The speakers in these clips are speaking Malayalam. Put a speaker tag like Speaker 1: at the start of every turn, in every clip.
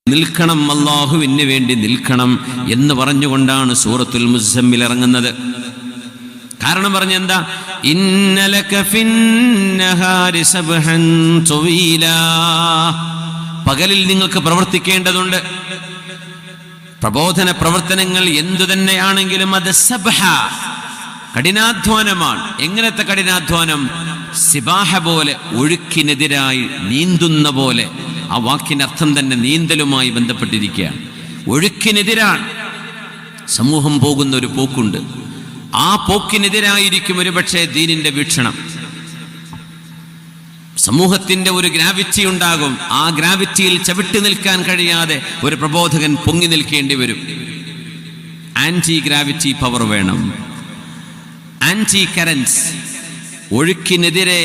Speaker 1: നിൽക്കണം, അല്ലാഹുവിന് വേണ്ടി നിൽക്കണം എന്ന് പറഞ്ഞുകൊണ്ടാണ് സൂറത്തുൽ മുസമ്മിൽ ഇറങ്ങുന്നത്. കാരണം പറഞ്ഞെന്താ? ഇന്നലക ഫിന്നഹാരി സബ്ഹൻ തുവീലാ, പകലിൽ നിങ്ങൾക്ക് പ്രവർത്തിക്കേണ്ടതുണ്ട്. പ്രബോധന പ്രവർത്തനങ്ങൾ എന്തു തന്നെയാണെങ്കിലും അത് സബ്ഹ, കഠിനാധ്വാനമാണ്. എങ്ങനത്തെ കഠിനാധ്വാനം? സിബാഹ പോലെ, ഒഴുക്കിനെതിരായി നീന്തുന്ന പോലെ. ആ വാക്കിനർത്ഥം തന്നെ നീന്തലുമായി ബന്ധപ്പെട്ടിരിക്കുകയാണ്. ഒഴുക്കിനെതിരാണ് സമൂഹം പോകുന്ന ഒരു പോക്കുണ്ട്. ആ പോക്കിനെതിരായിരിക്കും ഒരുപക്ഷെ ദീനിന്റെ വീക്ഷണം. സമൂഹത്തിന്റെ ഒരു ഗ്രാവിറ്റി ഉണ്ടാകും. ആ ഗ്രാവിറ്റിയിൽ ചവിട്ടി നിൽക്കാൻ കഴിയാതെ ഒരു പ്രബോധകൻ പൊങ്ങി നിൽക്കേണ്ടി വരും. ആന്റി ഗ്രാവിറ്റി പവർ വേണം, ആന്റി കറൻസ്, ഒഴുക്കിനെതിരെ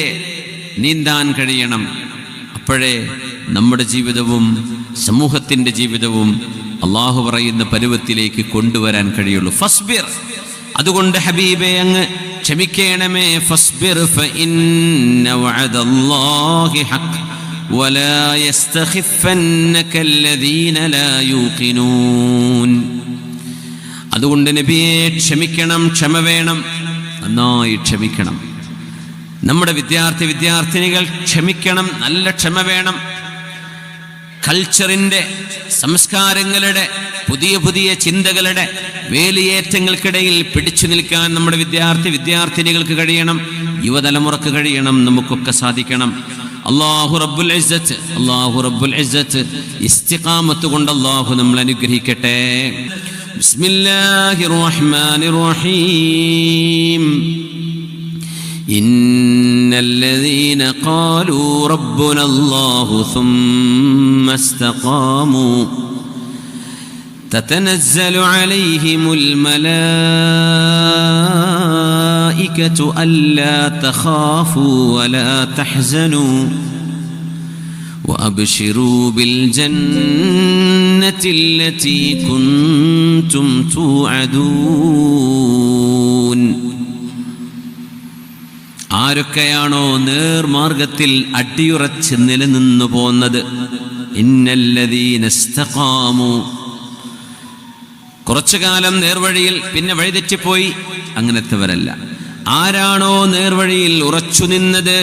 Speaker 1: നീന്താൻ കഴിയണം. അപ്പോഴേ നമ്മുടെ ജീവിതവും സമൂഹത്തിന്റെ ജീവിതവും അള്ളാഹു പറയുന്ന പരുവത്തിലേക്ക് കൊണ്ടുവരാൻ കഴിയുള്ളൂ. ഫസ്ബിർ, അതുകൊണ്ട് ഹബീബേ അങ്ങ് ക്ഷമിക്കണമേ. ഫസ്ബിർ ഫഇന്ന വഅദല്ലാഹി ഹഖ് വലാ യസ്തഖിഫന്നക അല്ലദീന ലാ യൂഖിനൂൻ. അതുകൊണ്ട് നബിയെ ക്ഷമിക്കണം, ക്ഷമ വേണം, നന്നായി ക്ഷമിക്കണം. നമ്മുടെ വിദ്യാർത്ഥിനികൾ ക്ഷമിക്കണം, നല്ല ക്ഷമ വേണം. കൾച്ചറിന്റെ, സംസ്കാരങ്ങളുടെ, പുതിയ പുതിയ ചിന്തകളുടെ വേലിയേറ്റങ്ങൾക്കിടയിൽ പിടിച്ചു നിൽക്കാൻ നമ്മുടെ വിദ്യാർത്ഥിനികൾക്ക് കഴിയണം, യുവതലമുറക്ക് കഴിയണം, നമുക്കൊക്കെ സാധിക്കണം. അല്ലാഹു റബ്ബുൽ ഇസ്സത്ത് ഇസ്തിഖാമത്ത് കൊണ്ട് അല്ലാഹു നമ്മൾ അനുഗ്രഹിക്കട്ടെ. ബിസ്മില്ലാഹിർ റഹ്മാനിർ റഹീം. ഇന്നല്ലദീന ഖാലൂ റബ്ബുനല്ലാഹു സുമ്മ ഇസ്തഖാമൂ തതനസ്സലു അലൈഹിമുൽ മലായികതു അല്ലാ തഖാഫൂ വലാ തഹ്സനൂ വഅബ്ശിറൂ ബിൽ ജന്നത്തില്ലതീ കുൻതും തുഅദൂൻ. ആരൊക്കെയാണോ നേർമാർഗത്തിൽ അടിയുറച്ച് നിലനിന്നു പോന്നത്, ഇന്നല്ലദീന ഇസ്തഖാമു, കുറച്ചു കാലം നേർവഴിയിൽ പിന്നെ വഴിതെറ്റിപ്പോയി, അങ്ങനത്തെവരല്ല. ആരാണോ നേർവഴിയിൽ ഉറച്ചു നിന്നത്,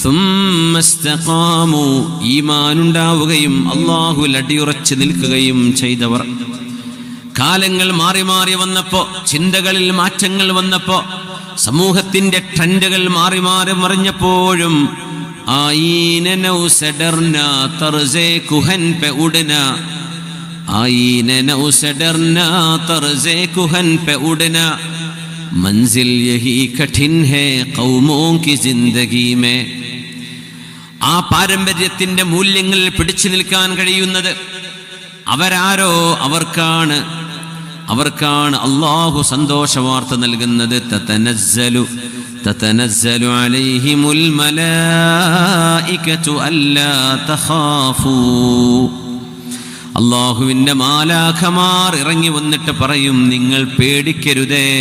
Speaker 1: സുമ്മ ഇസ്തഖാമു, ഈമാനുണ്ടാവുകയും അല്ലാഹുവിൽ അടിയുറച്ച് നിൽക്കുകയും ചെയ്തവർ. കാലങ്ങൾ മാറി മാറി വന്നപ്പോ, ചിന്തകളിൽ മാറ്റങ്ങൾ വന്നപ്പോ, സമൂഹത്തിന്റെ ട്രെൻഡുകൾ മാറി മാറി മറിഞ്ഞപ്പോഴും ആയീന നൗസഡർന തർസേ കുഹൻ പെ ഉഡന, ആയീന നൗസഡർന തർസേ കുഹൻ പെ ഉഡന, മൻസിൽ യഹി കഠിൻ ഹൈ ഖൗമോं की जिंदगी में. ആ പാരമ്പര്യത്തിന്റെ മൂല്യങ്ങളിൽ പിടിച്ചു നിൽക്കാൻ കഴിയുന്നത് അവരാരോ അവർക്കാണ് അല്ലാഹു സന്തോഷ വാർത്ത നൽകുന്നത്. തതനസ്സലു അലൈഹിമുൽ മലായികതു അല്ലാ തഖാഫൂ, അല്ലാഹുവിന്റെ മാലാഖമാർ ഇറങ്ങി വന്നിട്ട് പറയും, നിങ്ങൾ പേടിക്കരുതേ.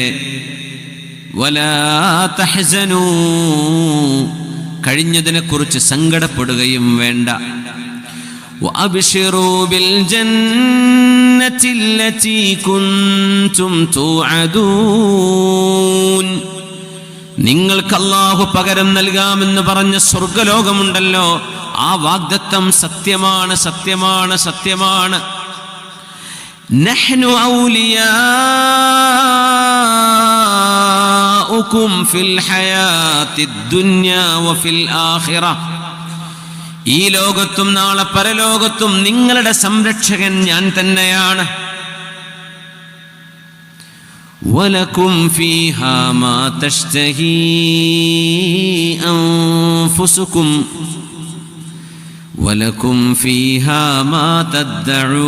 Speaker 1: വലാ തഹ്സനൂ, കഴിഞ്ഞതിനെക്കുറിച്ച് സങ്കടപ്പെടുകയും വേണ്ട. വഅബ്ശിറൂ ബിൽ ജന്നത്തില്ലതീ കുൻതും തുഅദൂൻ, നിങ്ങൾക്ക് അല്ലാഹു പകരം നൽകാമെന്ന് പറഞ്ഞ സ്വർഗ്ഗലോകമുണ്ടല്ലോ, ആ വാഗ്ദത്തം സത്യമാണ്, സത്യമാണ്, സത്യമാണ്. നഹ്നു ഔലിയാഉകും ഫിൽ ഹയാത്തിദ് ദുനിയാ വഫിൽ ആഖിറ, ഈ ലോകത്തും നാളെ പരലോകത്തും നിങ്ങളുടെ സംരക്ഷകൻ ഞാൻ തന്നെയാണ്. വലകും ഫീഹാ മാ തശ്തഹീ അൻഫുസുകും വലകും ഫീഹാ മാ തദ്ദഊൻ.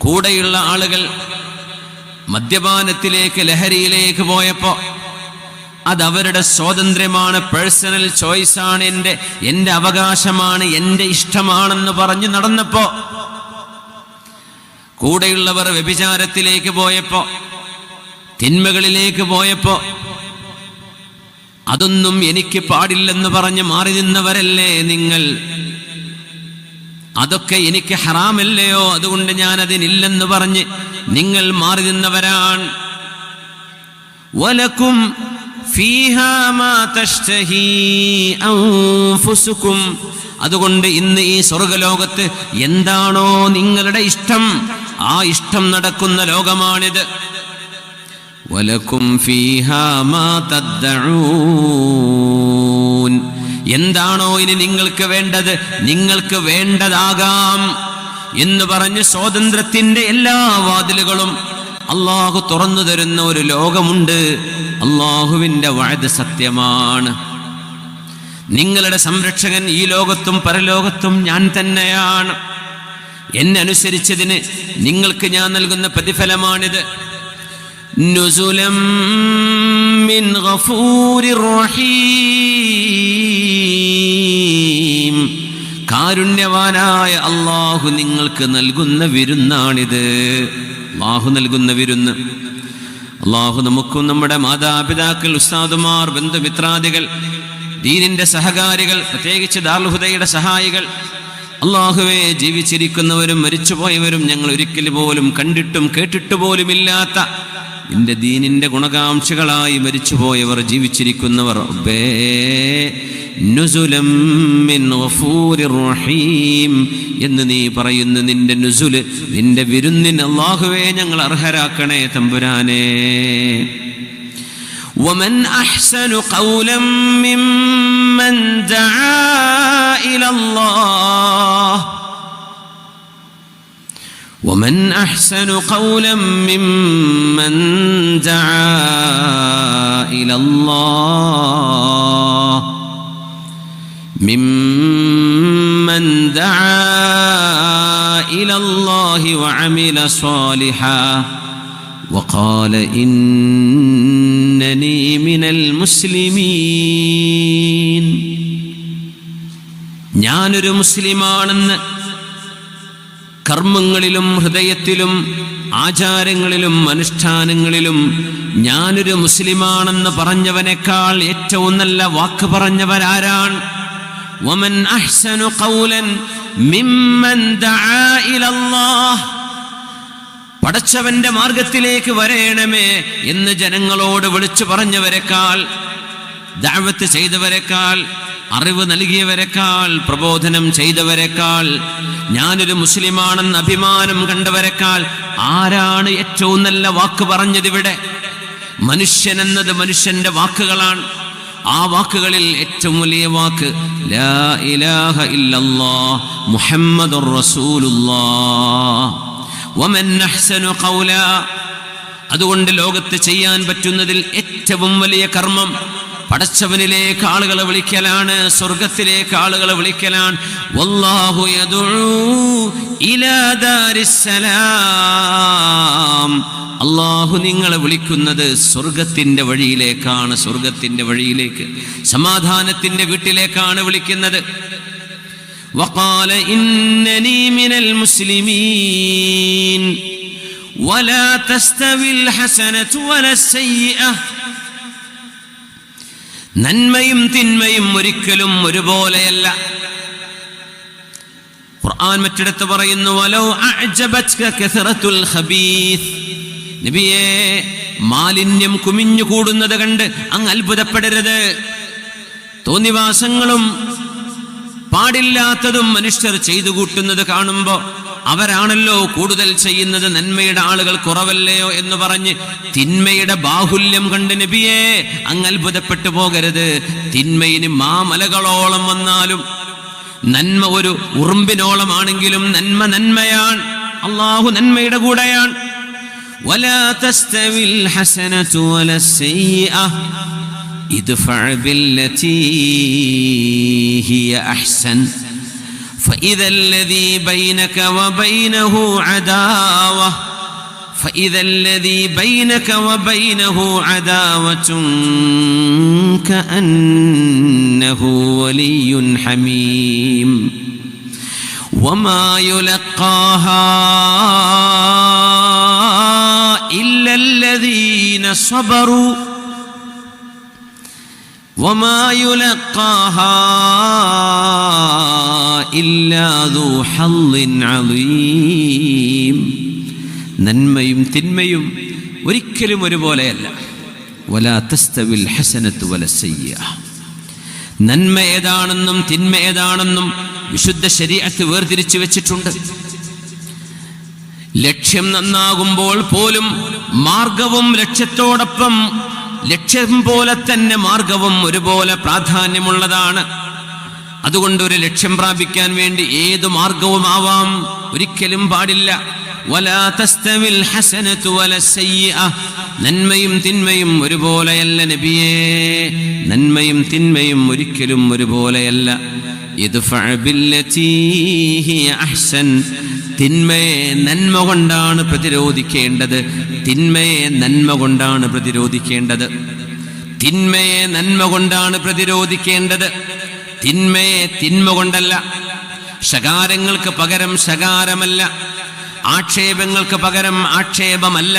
Speaker 1: കൂടെയുള്ള ആളുകൾ മദ്യപാനത്തിലേക്ക്, ലഹരിയിലേക്ക് പോയപ്പോ അതവരുടെ സ്വാതന്ത്ര്യമാണ്, പേഴ്സണൽ ചോയ്സാണ്, എൻ്റെ അവകാശമാണ്, എൻ്റെ ഇഷ്ടമാണെന്ന് പറഞ്ഞു നടന്നപ്പോ, കൂടെയുള്ളവർ വ്യഭിചാരത്തിലേക്ക് പോയപ്പോ, തിന്മകളിലേക്ക് പോയപ്പോ അതൊന്നും എനിക്ക് പാടില്ലെന്ന് പറഞ്ഞ് മാറി നിന്നവരല്ലേ നിങ്ങൾ? അതൊക്കെ എനിക്ക് ഹറാമല്ലയോ, അതുകൊണ്ട് ഞാൻ അതിനില്ലെന്ന് പറഞ്ഞ് നിങ്ങൾ മാറി നിന്നവരാണ്. വലക്കും ഫീഹാ മാ തഷ്തഹീ അൻഫുസുകും, അതുകൊണ്ട് ഇന്ന് ഈ സ്വർഗലോകത്ത് എന്താണോ നിങ്ങളുടെ ഇഷ്ടം, ആ ഇഷ്ടം നടക്കുന്ന ലോകമാണിത്. വലക്കും ഫീഹാ മാ തദ്ദഊൻ, എന്താണോ ഇനി നിങ്ങൾക്ക് വേണ്ടത്, നിങ്ങൾക്ക് വേണ്ടതാകാം എന്ന് പറഞ്ഞ് സ്വാതന്ത്ര്യത്തിന്റെ എല്ലാ വാതിലുകളും അള്ളാഹു തുറന്നു തരുന്ന ഒരു ലോകമുണ്ട്. അള്ളാഹുവിന്റെ വഅദ് സത്യമാണ്. നിങ്ങളുടെ സംരക്ഷകൻ ഈ ലോകത്തും പരലോകത്തും ഞാൻ തന്നെയാണ്. എന്നെ അനുസരിച്ചതിന് നിങ്ങൾക്ക് ഞാൻ നൽകുന്ന പ്രതിഫലമാണിത്. നുസുലം മിൻ ഗഫൂരിർ റഹീം, കാരുണ്യവാനായ അള്ളാഹു നിങ്ങൾക്ക് നൽകുന്ന വിരുന്നാണിത്. അള്ളാഹു നൽകുന്ന വിരുന്ന്. അള്ളാഹു നമുക്കും നമ്മുടെ മാതാപിതാക്കൾ, ഉസ്താദുമാർ, ബന്ധുമിത്രാദികൾ, ദീനിന്റെ സഹകാരികൾ, പ്രത്യേകിച്ച് ദാറുൽ ഹുദയുടെ സഹായികൾ, അള്ളാഹുവേ, ജീവിച്ചിരിക്കുന്നവരും മരിച്ചുപോയവരും ഞങ്ങൾ ഒരിക്കൽ പോലും കണ്ടിട്ടും കേട്ടിട്ട് പോലുമില്ലാത്ത നിന്റെ ദീനിന്റെ ഗുണകാംക്ഷികളായി മരിച്ചുപോയവർ, ജീവിച്ചിരിക്കുന്നവർ, നുസുലം മിൻ ഗഫൂരിർ റഹീം എന്ന് നീ പറയുന്ന നിന്റെ നുസുല്, നിന്റെ വിരുന്നിന് അല്ലാഹുവേ ഞങ്ങൾ അർഹരാക്കണേ തമ്പുരാനേ. വമൻ അഹ്സനു ഖൗലൻ മിമ്മൻ ദആ ഇലല്ലാഹ് ومن أحسن قولا ممن دعا إلى الله وعمل صالحا وقال إنني من المسلمين. ഞാനൊരു മുസ്ലിമാണെന്ന് കർമ്മങ്ങളിലും ഹൃദയത്തിലും ആചാരങ്ങളിലും അനുഷ്ഠാനങ്ങളിലും ഞാനൊരു മുസ്ലിമാണെന്ന് പറഞ്ഞവനേക്കാൾ ഏറ്റവും നല്ല വാക്ക് പറഞ്ഞവരാരാണ്? വമൻ അഹ്സനു ഖൗലൻ മിമ്മൻ ദആ ഇലല്ലാഹ്, പടച്ചവന്റെ മാർഗത്തിലേക്ക് വരേണമേ എന്ന് ജനങ്ങളോട് വിളിച്ചു പറഞ്ഞവരെക്കാൾ, ദഅവത്ത് ചെയ്തവരെക്കാൾ, അറിവ് നൽകിയവരെക്കാൾ, പ്രബോധനം ചെയ്തവരെക്കാൾ, ഞാനൊരു മുസ്ലിമാണെന്ന് അഭിമാനം കണ്ടവരെക്കാൾ ആരാണ് ഏറ്റവും നല്ല വാക്ക് പറഞ്ഞതിവിടെ? മനുഷ്യൻ എന്നത് മനുഷ്യന്റെ വാക്കുകളാണ്. ആ വാക്കുകളിൽ ഏറ്റവും വലിയ വാക്ക് ലാ ഇലാഹ ഇല്ലല്ലാഹ് മുഹമ്മദുർ റസൂലുള്ളാഹ്. വമൻ അഹ്സനു ഖൗലാ, അതുകൊണ്ട് ലോകത്ത് ചെയ്യാൻ പറ്റുന്നതിൽ ഏറ്റവും വലിയ കർമ്മം പടച്ചവനിലേക്ക് ആളുകളെ വിളിക്കലാണ്, സ്വർഗത്തിലേക്ക് ആളുകളെ വിളിക്കലാണ്. വല്ലാഹു യദഉ ഇലാ ദാരിസ്സലാം, അല്ലാഹു നിങ്ങളെ വിളിക്കുന്നത് സ്വർഗത്തിന്റെ വഴിയിലേക്കാണ്. സ്വർഗത്തിന്റെ വഴിയിലേക്ക്, സമാധാനത്തിന്റെ വീട്ടിലേക്കാണ് വിളിക്കുന്നത്. വഖാല ഇന്നനീ മിനൽ മുസ്ലിമീൻ വലാ തസ്തവിൽ ഹസനതു വലസ്സയ്യിഅ, നന്മയും തിന്മയും ഒരിക്കലും ഒരുപോലെയല്ല. ഖുർആൻ മറ്റിടത്ത് പറയുന്നു വലൗ അഅജബത്ക കസറത്തുൽ ഖബീസ്, നബിയേ, മാലിന്യം കുമിഞ്ഞു കൂടുന്നത് കണ്ട് അങ്ങ് അത്ഭുതപ്പെടരുത്. തോന്നിവാസങ്ങളും പാടില്ലാത്തതും മനുഷ്യർ ചെയ്തു കൂട്ടുന്നത് കാണുമ്പോൾ അവരാണല്ലോ കൂടുതൽ ചെയ്യുന്നത്, നന്മയുടെ ആളുകൾ കുറവല്ലയോ എന്ന് പറഞ്ഞ് തിന്മയുടെ ബാഹുല്യം കണ്ട് നബിയേ അങ്ങ് അത്ഭുതപ്പെട്ടു പോകരുത്. തിന്മയിന് മാമലകളോളം വന്നാലും നന്മ ഒരു ഉറുമ്പിനോളമാണെങ്കിലും നന്മ നന്മയാണ്. അല്ലാഹു നന്മയുടെ കൂടെയാണ്. വലാ തസ്തവിൽ ഹസനതു വലസ്സയ്യിഅ ഇദ്ഫഅ ബില്ലതീ ഹിയ അഹ്സൻ فإذا الذي بينك وبينه عداوة كأنه ولي حميم وما يلقاها إلا الذين صبروا വമാ യുലഖാഹാ ഇല്ലാ ദൂ ഹള്ളിൻ അളീം. നന്മയും തിന്മയും ഒരിക്കലും ഒരുപോലെയല്ല. വലാ തസ്തവിൽ ഹസനത്തു വലസ്സയ്യിഅ. നന്മ ഏതാണെന്നും തിന്മ ഏതാണെന്നും വിശുദ്ധ ശരീഅത്ത് വേർതിരിച്ചു വെച്ചിട്ടുണ്ട്. ലക്ഷ്യം നന്നാകുമ്പോൾ പോലും മാർഗവും ലക്ഷ്യത്തോടൊപ്പം ലക്ഷ്യം പോലെ തന്നെ മാർഗവും ഒരുപോലെ പ്രാധാന്യമുള്ളതാണ്. അതുകൊണ്ട് ഒരു ലക്ഷ്യം പ്രാപിക്കാൻ വേണ്ടി ഏതു മാർഗവും ആവാം, ഒരിക്കലും പാടില്ല. വലാ തസ്തവിൽ ഹസനത്തു വലസ്സയ്യിഅ. നന്മയും തിന്മയും ഒരുപോലെയല്ല നബിയേ, നന്മയും തിന്മയും ഒരിക്കലും ഒരുപോലെയല്ല. ഇദ്ഫഅ ബില്ലതീ ഹിയ അഹ്സൻ. തിന്മയെ നന്മ കൊണ്ടാണ് പ്രതിരോധിക്കേണ്ടത്, തിന്മയെ നന്മ കൊണ്ടാണ് പ്രതിരോധിക്കേണ്ടത്. തിന്മയെ നന്മ കൊണ്ടാണ് പ്രതിരോധിക്കേണ്ടത്, തിന്മയെ തിന്മ കൊണ്ടല്ല. ശകാരങ്ങൾക്ക് പകരം ശകാരമല്ല, ആക്ഷേപങ്ങൾക്ക് പകരം ആക്ഷേപമല്ല,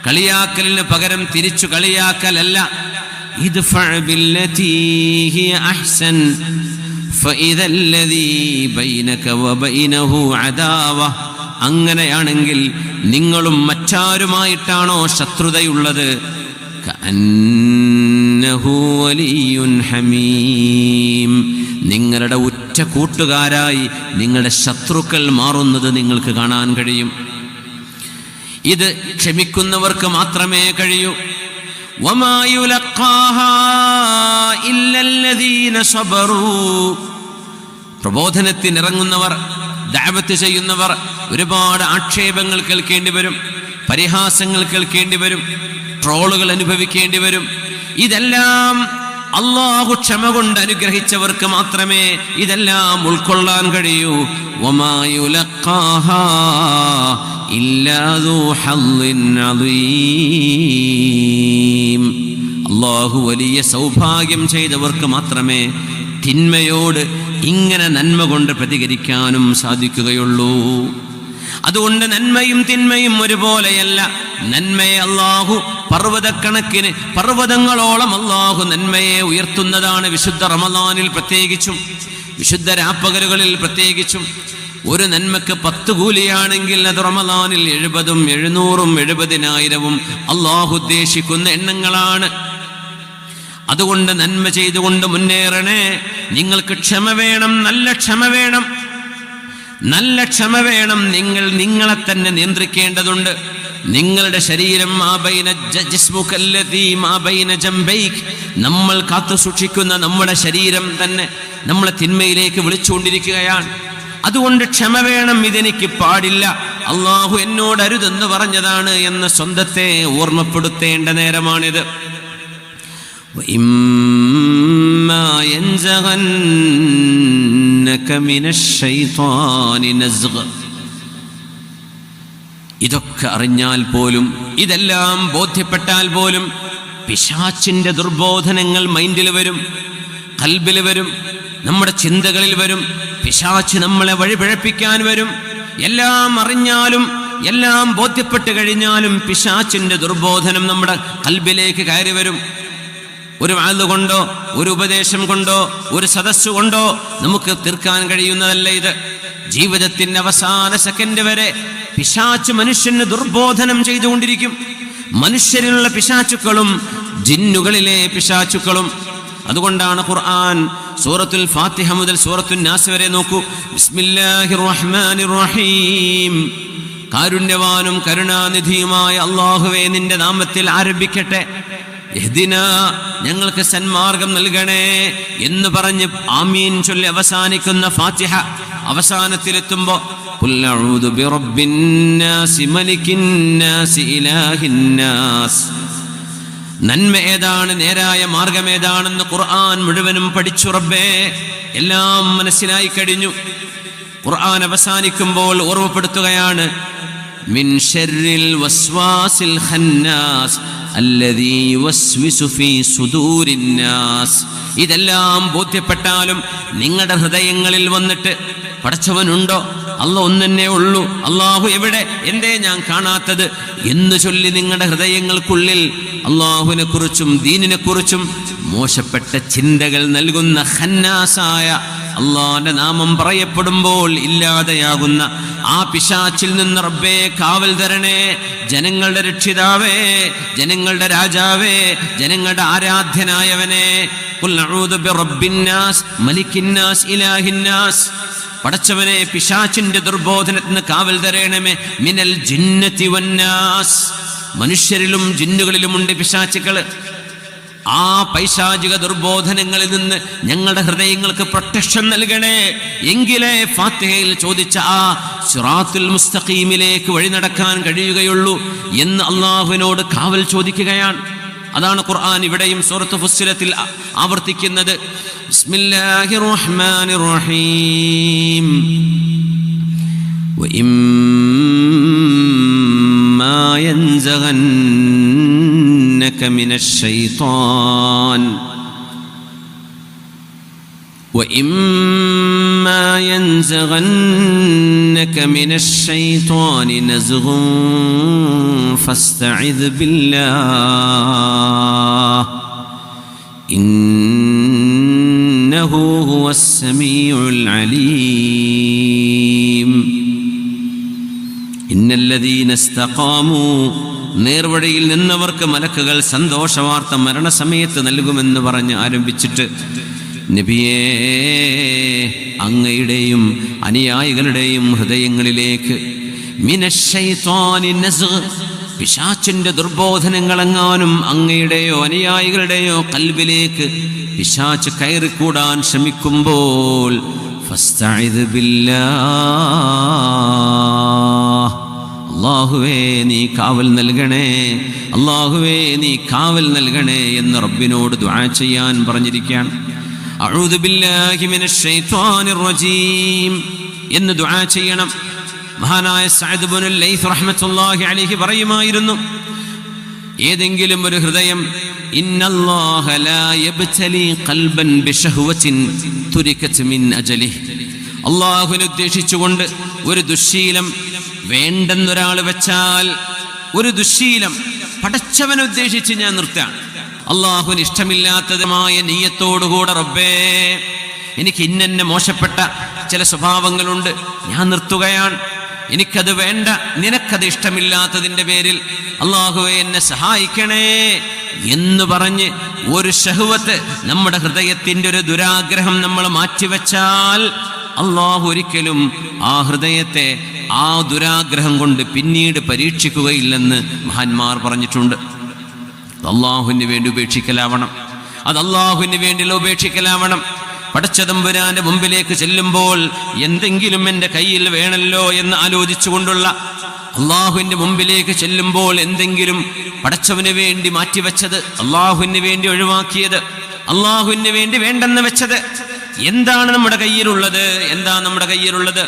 Speaker 1: കളിയാക്കലിന് പകരം തിരിച്ചു കളിയാക്കലല്ല. ഇദ്ഫഅ ബില്ലതീ ഹിയ അഹ്സൻ ഫഇദാ അല്ലദീ ബൈനക വബൈനഹു അദാവ. അങ്ങനെയാണെങ്കിൽ നിങ്ങളും മറ്റാരുമായിട്ടാണോ ശത്രുതയുള്ളത്, കഅന്നഹു വലിയ്യുൻ ഹമീം. നിങ്ങളുടെ ഉറ്റ കൂട്ടുകാരായി നിങ്ങളുടെ ശത്രുക്കൾ മാറുന്നത് നിങ്ങൾക്ക് കാണാൻ കഴിയും. ഇത് ക്ഷമിക്കുന്നവർക്ക് മാത്രമേ കഴിയൂ. വമാ യുലഖാഹാ ഇല്ലല്ലദീന സബറൂ. പ്രബോധനത്തിനിറങ്ങുന്നവർ, ദഅവത്ത് ചെയ്യുന്നവർ ഒരുപാട് ആക്ഷേപങ്ങൾ കേൾക്കേണ്ടി വരും, പരിഹാസങ്ങൾ കേൾക്കേണ്ടി വരും, ട്രോളുകൾ അനുഭവിക്കേണ്ടി വരും. ഇതെല്ലാം അല്ലാഹു ക്ഷമ കൊണ്ട് അനുഗ്രഹിച്ചവർക്ക് മാത്രമേ ഇതെല്ലാം ഉൾക്കൊള്ളാൻ കഴിയൂ. വമാ യുലഖാഹാ ഇല്ലാ ദൂ ഹള്ളിൻ അളീം. അല്ലാഹു വലിയ സൗഭാഗ്യം ചെയ്തവർക്ക് മാത്രമേ തിന്മയോട് ഇങ്ങനെ നന്മ കൊണ്ട് പ്രതികരിക്കാനും സാധിക്കുകയുള്ളൂ. അതുകൊണ്ട് നന്മയും തിന്മയും ഒരുപോലെയല്ല. നന്മയെ അല്ലാഹു പർവ്വതക്കണക്കിന്, പർവ്വതങ്ങളോളം അല്ലാഹു നന്മയെ ഉയർത്തുന്നതാണ്. വിശുദ്ധ റമളാനിൽ പ്രത്യേകിച്ചും, വിശുദ്ധ രാപ്പകലുകളിൽ പ്രത്യേകിച്ചും. ഒരു നന്മക്ക് 10 കൂലിയാണെങ്കിൽ അത് റമളാനിൽ 70ഉം 700ഉം 70,000ഉം അല്ലാഹു ഉദ്ദേശിക്കുന്ന എണ്ണങ്ങളാണ്. അതുകൊണ്ട് നന്മ ചെയ്തുകൊണ്ട് മുന്നേറണേ. നിങ്ങൾക്ക് ക്ഷമ വേണം, നല്ല ക്ഷമ വേണം, നല്ല ക്ഷമ വേണം. നിങ്ങൾ നിങ്ങളെ തന്നെ നിയന്ത്രിക്കേണ്ടതുണ്ട്. നിങ്ങളുടെ ശരീരം നമ്മൾ കാത്തു സൂക്ഷിക്കുന്ന നമ്മുടെ ശരീരം തന്നെ നമ്മളെ തിന്മയിലേക്ക് വിളിച്ചുകൊണ്ടിരിക്കുകയാണ്. അതുകൊണ്ട് ക്ഷമ വേണം. ഇതെനിക്ക് പാടില്ല, അല്ലാഹു എന്നോട് അരുതെന്ന് പറഞ്ഞതാണ് എന്ന് സ്വന്തത്തെ ഓർമ്മപ്പെടുത്തേണ്ട നേരമാണിത്. ഇതൊക്കെ അറിഞ്ഞാൽ പോലും, ഇതെല്ലാം ബോധ്യപ്പെട്ടാൽ പോലും പിശാചിന്റെ ദുർബോധനങ്ങൾ മൈൻഡിൽ വരും, ഖൽബിൽ വരും, നമ്മുടെ ചിന്തകളിൽ വരും. പിശാച് നമ്മളെ വഴിപിഴപ്പിക്കാൻ വരും. എല്ലാം അറിഞ്ഞാലും എല്ലാം ബോധ്യപ്പെട്ട് കഴിഞ്ഞാലും പിശാചിന്റെ ദുർബോധനം നമ്മുടെ ഖൽബിലേക്ക് കയറി വരും. ഒരു വാഴ് കൊണ്ടോ, ഒരു ഉപദേശം കൊണ്ടോ, ഒരു സദസ്സ് കൊണ്ടോ നമുക്ക് തീർക്കാൻ കഴിയുന്നതല്ല ഇത്. ജീവിതത്തിന്റെ അവസാന സെക്കൻഡ് വരെ പിശാച് മനുഷ്യന് ദുർബോധനം ചെയ്തുകൊണ്ടിരിക്കും. മനുഷ്യരിലുള്ള പിശാചുക്കളും ജിന്നുകളിലെ പിശാചുക്കളും. അതുകൊണ്ടാണ് ഖുർആൻ സൂറത്തുൽ ഫാത്തിഹ മുതൽ സൂറത്തുൻ നാസ് വരെ നോക്കൂ. ബിസ്മില്ലാഹിർ റഹ്മാനിർ റഹീം. കാരുണ്യവാനും കരുണാനിധിയുമായ അല്ലാഹുവേ, നിന്റെ നാമത്തിൽ ആരംഭിക്കട്ടെ. ഇഹ്ദിനാ, ഞങ്ങൾക്ക് സന്മാർഗം നൽകണേ എന്ന് പറഞ്ഞ് ആമീൻ ചൊല്ലി അവസാനിക്കുന്ന ഫാത്തിഹ അവസാനത്തിലെത്തുമ്പോ ഖുൽ അഊദു ബിറബ്ബിന്നാസി മലിക്കിന്നാസി ഇലാഹിന്നാസ്. നന്മ ഏതാണ്, നേരായ മാർഗം ഏതാണെന്ന് ഖുർആൻ മുഴുവനും പഠിച്ചു റബ്ബേ. എല്ലാം മനസ്സിലായി കഴിഞ്ഞു. ഖുർആൻ അവസാനിക്കുമ്പോൾ ഓർമ്മപ്പെടുത്തുകയാണ്, മിൻ ശർരിൽ വസ്വാസിൽ ഖന്നാസ് അല്ലദീ യുവസ്വിസു ഫീ സുദൂരിന്നാസ്. ഇതെല്ലാം ബോധ്യപ്പെട്ടാലും നിങ്ങളുടെ ഹൃദയങ്ങളിൽ വന്നിട്ട് പടച്ചവനുണ്ടോ, അല്ലാഹു ഒന്നെന്നെ ഉള്ളൂ, അല്ലാഹു എവിടെ, എന്തേ ഞാൻ കാണാത്തത് എന്ന് ചൊല്ലി നിങ്ങളുടെ ഹൃദയങ്ങൾക്കുള്ളിൽ അല്ലാഹുവിനെ കുറിച്ചും ദീനിനെ കുറിച്ചും മോശപ്പെട്ട ചിന്തകൾ നൽകുന്ന ഖന്നാസായ അല്ലാഹുവിന്റെ നാമം പറയപ്പെടുമ്പോൾ ഇല്ലാതെയാകുന്ന ആ പിശാചിൽ നിന്ന് റബ്ബേ കാവൽ തരണേ. ജനങ്ങളുടെ രക്ഷിതാവേ, ജനങ്ങളുടെ രാജാവേ, ജനങ്ങളുടെ ആരാധ്യനായവനെ, ഖുൽ അഊദു ബിറബ്ബിന്നാസ് മലിക്കിന്നാസ് ഇലാഹിന്നാസ്, പടച്ചവനെ പിശാചിന്റെ ദുർബോധനത്തിൽ നിന്ന് കാവൽ തരണമേ. മിനൽ ജിന്നതി വന്നാസ്, മനുഷ്യരിലും ജിന്നുകളിലുമുണ്ട് പിശാചുക്കള്. ആ പൈശാചിക ദുർബോധനങ്ങളിൽ നിന്ന് ഞങ്ങളുടെ ഹൃദയങ്ങൾക്ക് പ്രൊട്ടക്ഷൻ നൽകണേ. എങ്കിലേ ഫാത്തിഹയിൽ ചോദിച്ച ആ സിറാത്തുൽ മുസ്തഖീമിലേക്ക് വഴി നടക്കാൻ കഴിയുകയുള്ളൂ എന്ന് അള്ളാഹുവിനോട് കാവൽ ചോദിക്കുകയാണ്. അതാണ് ഖുർആൻ ഇവിടെയും സൂറത്ത് ഫുസ്സിലത്തിൽ ആവർത്തിക്കുന്നത്. ബിസ്മില്ലാഹിർ റഹ്മാനിർ റഹീം. വഇമ്മാ യൻസഗന്നക മിനശ് ശൈത്താൻ وإما ينزغنك من الشيطان نزغ فاستعذ بالله إنه هو السميع العليم إن الذين استقاموا നേർവഴിയിൽ നിന്നവർക്ക് മലക്കുകൾ സന്തോഷവാർത്ത മരണസമയത്ത് നൽകുമെന്ന് പറഞ്ഞ് ആരംഭിച്ചിട്ട് നബിയേ, അങ്ങയുടെയും അനുയായികളുടെയും ഹൃദയങ്ങളിലേക്ക് മിനശ്ശൈത്വാനി നസ്ഗ്, പിശാചിന്റെ ദുർബോധനങ്ങളെങ്ങാനും അങ്ങയുടെയോ അനുയായികളുടെയോ കൽബിലേക്ക് പിശാച് കയറിക്കൂടാൻ ശ്രമിക്കുമ്പോൾ ഫസ്തഇദ് ബില്ലാഹ്, അല്ലാഹുവേ നീ കാവൽ നൽകണേ, അല്ലാഹുവേ നീ കാവൽ നൽകണേ എന്ന് റബ്ബിനോട് ദുആ ചെയ്യാൻ പറഞ്ഞിരിക്കുകയാണ്. അഊദു ബില്ലാഹി മിനശ് ശൈത്വാനിർ റജീം എന്ന് ദുആ ചെയ്യണം. മഹാനായ സഅദ് ഇബ്നുൽ ലൈസ് റഹ്മത്തുള്ളാഹി അലൈഹി പറയുമായിരുന്നു, ഏതെങ്കിലും ഒരു ഹൃദയം ഇന്നല്ലാഹ ലാ യബ്തലി ഖൽബൻ ബിശഹ്വത്തിൻ തുരികത് മിൻ അജലിഹി, അല്ലാഹുവിനെ ഉദ്ദേശിച്ചുകൊണ്ട് ഒരു ദുശ്ശീലം വേണ്ടെന്നൊരാൾ വെച്ചാൽ, ഒരു ദുശ്ശീലം പടച്ചവനെ ഉദ്ദേശിച്ച് ഞാൻ നിർത്താം, അള്ളാഹുവിന് ഇഷ്ടമില്ലാത്തതുമായ നീയത്തോടുകൂടെ റബ്ബേ എനിക്ക് ഇന്നെ മോശപ്പെട്ട ചില സ്വഭാവങ്ങളുണ്ട്, ഞാൻ നിർത്തുകയാണ്, എനിക്കത് വേണ്ട, നിനക്കത് ഇഷ്ടമില്ലാത്തതിൻ്റെ പേരിൽ അള്ളാഹുവേ എന്നെ സഹായിക്കണേ എന്ന് പറഞ്ഞ് ഒരു ശഹ്വത്ത്, നമ്മുടെ ഹൃദയത്തിൻ്റെ ഒരു ദുരാഗ്രഹം നമ്മൾ മാറ്റിവെച്ചാൽ അള്ളാഹു ഒരിക്കലും ആ ഹൃദയത്തെ ആ ദുരാഗ്രഹം കൊണ്ട് പിന്നീട് പരീക്ഷിക്കുകയില്ലെന്ന് മഹാന്മാർ പറഞ്ഞിട്ടുണ്ട്. അള്ളാഹുവിന് വേണ്ടി ഉപേക്ഷിക്കലാവണം, അത് അള്ളാഹുവിന് വേണ്ടിയുള്ള ഉപേക്ഷിക്കലാവണം. പടച്ചതമ്പുരാന്റെ മുമ്പിലേക്ക് ചെല്ലുമ്പോൾ എന്തെങ്കിലും എൻ്റെ കയ്യിൽ വേണമല്ലോ എന്ന് ആലോചിച്ചുകൊണ്ടുള്ള, അള്ളാഹുവിൻ്റെ മുമ്പിലേക്ക് ചെല്ലുമ്പോൾ എന്തെങ്കിലും പടച്ചവന് വേണ്ടി മാറ്റിവെച്ചത്, അള്ളാഹുവിന് വേണ്ടി ഒഴിവാക്കിയത്, അള്ളാഹുവിന് വേണ്ടി വേണ്ടെന്ന് വെച്ചത്, എന്താണ് നമ്മുടെ കയ്യിലുള്ളത്? എന്താ നമ്മുടെ കയ്യിലുള്ളത്?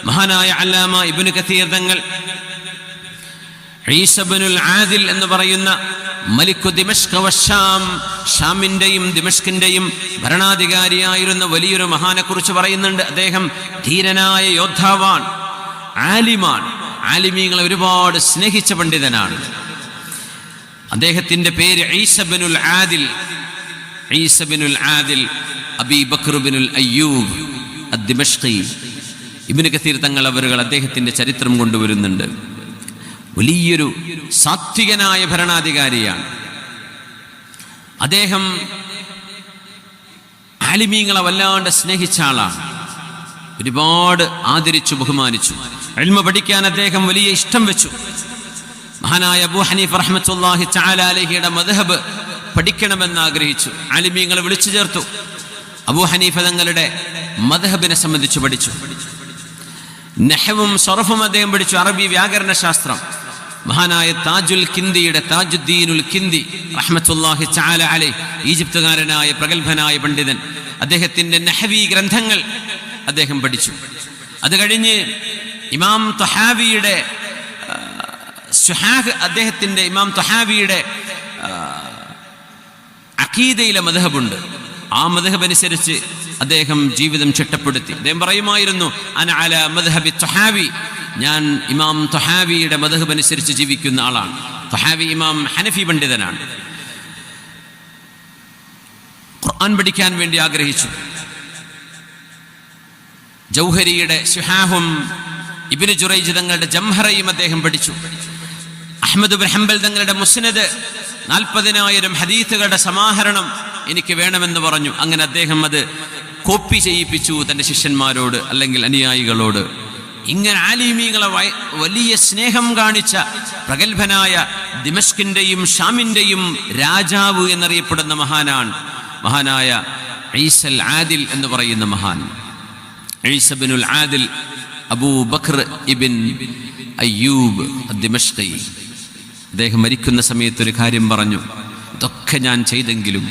Speaker 1: മഹാനായ അല്ലാമ ഇബ്നു കസീർ തങ്ങൾ ഈസ ഇബ്നുൽ ആദിൽ എന്ന് പറയുന്ന മലിക്കു ദിമഷ്ക് വശാം, ഷാമിന്റെയും ദിമഷ്കിന്റെയും ഭരണാധികാരിയായിരുന്ന വലിയൊരു മഹാനെ കുറിച്ച് പറയുന്നുണ്ട്. അദ്ദേഹം ധീരനായ യോദ്ധാവാൻ, ആലിമാൻ, ആലിമീങ്ങളെ ഒരുപാട് സ്നേഹിച്ച പണ്ഡിതനാണ്. അദ്ദേഹത്തിന്റെ പേര് ഈസ ഇബ്നുൽ ആദിൽ, ഈസ ഇബ്നുൽ ആദിൽ അബീ ബക്ർ ഇബ്നുൽ അയ്യൂബ് അദ്ദിമഷ്ഖി. ഇബ്നു കസീർ തങ്ങൾ അവരുകൾ അദ്ദേഹത്തിന്റെ ചരിത്രം കൊണ്ടുവരുന്നുണ്ട്. വലിയൊരു സാത്വികനായ ഭരണാധികാരിയാണ് അദ്ദേഹം. ആലിമീങ്ങളെ വല്ലാണ്ട് സ്നേഹിച്ച ആളാണ്, ഒരുപാട് ആദരിച്ചു ബഹുമാനിച്ചു. ഇൽമ പഠിക്കാൻ അദ്ദേഹം വലിയ ഇഷ്ടം വെച്ചു. മഹാനായ അബൂ ഹനീഫ റഹ്മത്തുള്ളാഹി തആല അലൈഹിയുടെ മദ്ഹബ് പഠിക്കണമെന്ന് ആഗ്രഹിച്ചു. ആലിമീങ്ങളെ വിളിച്ചു ചേർത്തു. അബൂ ഹനീഫ തങ്ങളുടെ മദ്ഹബിനെ സംബന്ധിച്ച് പഠിച്ചു. നഹ്വും സർഫും അദ്ദേഹം പഠിച്ചു, അറബി വ്യാകരണ ശാസ്ത്രം. മഹാനായ താജുൽ കിന്ദിയുടെ, താജുദ്ദീനുൽ കിന്ദി റഹ്മത്തുള്ളാഹി തആല അലൈഹി, ഈജിപ്തുകാരനായ പ്രഗത്ഭനായ പണ്ഡിതൻ, അദ്ദേഹത്തിന്റെ നഹ്വി ഗ്രന്ഥങ്ങൾ അദ്ദേഹം പഠിച്ചു. അത് കഴിഞ്ഞ് ഇമാം ത്വഹാവിയുടെ സുഹാഹ്, അദ്ദേഹത്തിന്റെ ഇമാം ത്വഹാവിയുടെ അഖീദയിലെ മദ്ഹബുണ്ട്. ആ ആ മദ്ഹബ് അനുസരിച്ച് അദ്ദേഹം ജീവിതം ചിട്ടപ്പെടുത്തി. അദ്ദേഹം പറയുമായിരുന്നു, അന അലാ മദ്ഹബി ത്വഹാവി, ഞാൻ ഇമാം ത്വഹാവിയുടെ മദ്ഹബ് അനുസരിച്ച് ജീവിക്കുന്ന ആളാണ്. ത്വഹാവി ഇമാം ഹനഫി പണ്ഡിതനാണ്. ഖുർആൻ പഠിക്കാൻ വേണ്ടി ആഗ്രഹിച്ചു. ജൗഹരിയുടെ ശുഹാഹും ഇബ്നു ജുറൈജ് തങ്ങളുടെ ജംഹറയും അദ്ദേഹം പഠിച്ചു. അഹ്മദ് ബിൻ ഹംബൽ തങ്ങളുടെ മുസ്നദ് 40,000 ഹദീസുകളുടെ സമാഹരണം എനിക്ക് വേണമെന്ന് പറഞ്ഞു. അങ്ങനെ അദ്ദേഹം അത് കോപ്പി ചെയ്യിപ്പിച്ചു തൻ്റെ ശിഷ്യന്മാരോട് അല്ലെങ്കിൽ അനുയായികളോട്. ഇങ്ങനെ ആലിമീങ്ങളെ വലിയ സ്നേഹം കാണിച്ച പ്രഗത്ഭനായ ദിമഷ്കിന്റെയും ഷാമിന്റെയും രാജാവ് എന്നറിയപ്പെടുന്ന മഹാനായ ഈസൽ ആദിൽ എന്ന് പറയുന്ന മഹാൻ. ഈസ ബിനുൽ ആദിൽ അബൂ ബക്ർ ഇബ്ൻ അയ്യൂബ് ദിമഷ്കി. അദ്ദേഹം മരിക്കുന്ന സമയത്ത് ഒരു കാര്യം പറഞ്ഞു, ഇതൊക്കെ ഞാൻ ചെയ്തെങ്കിലും,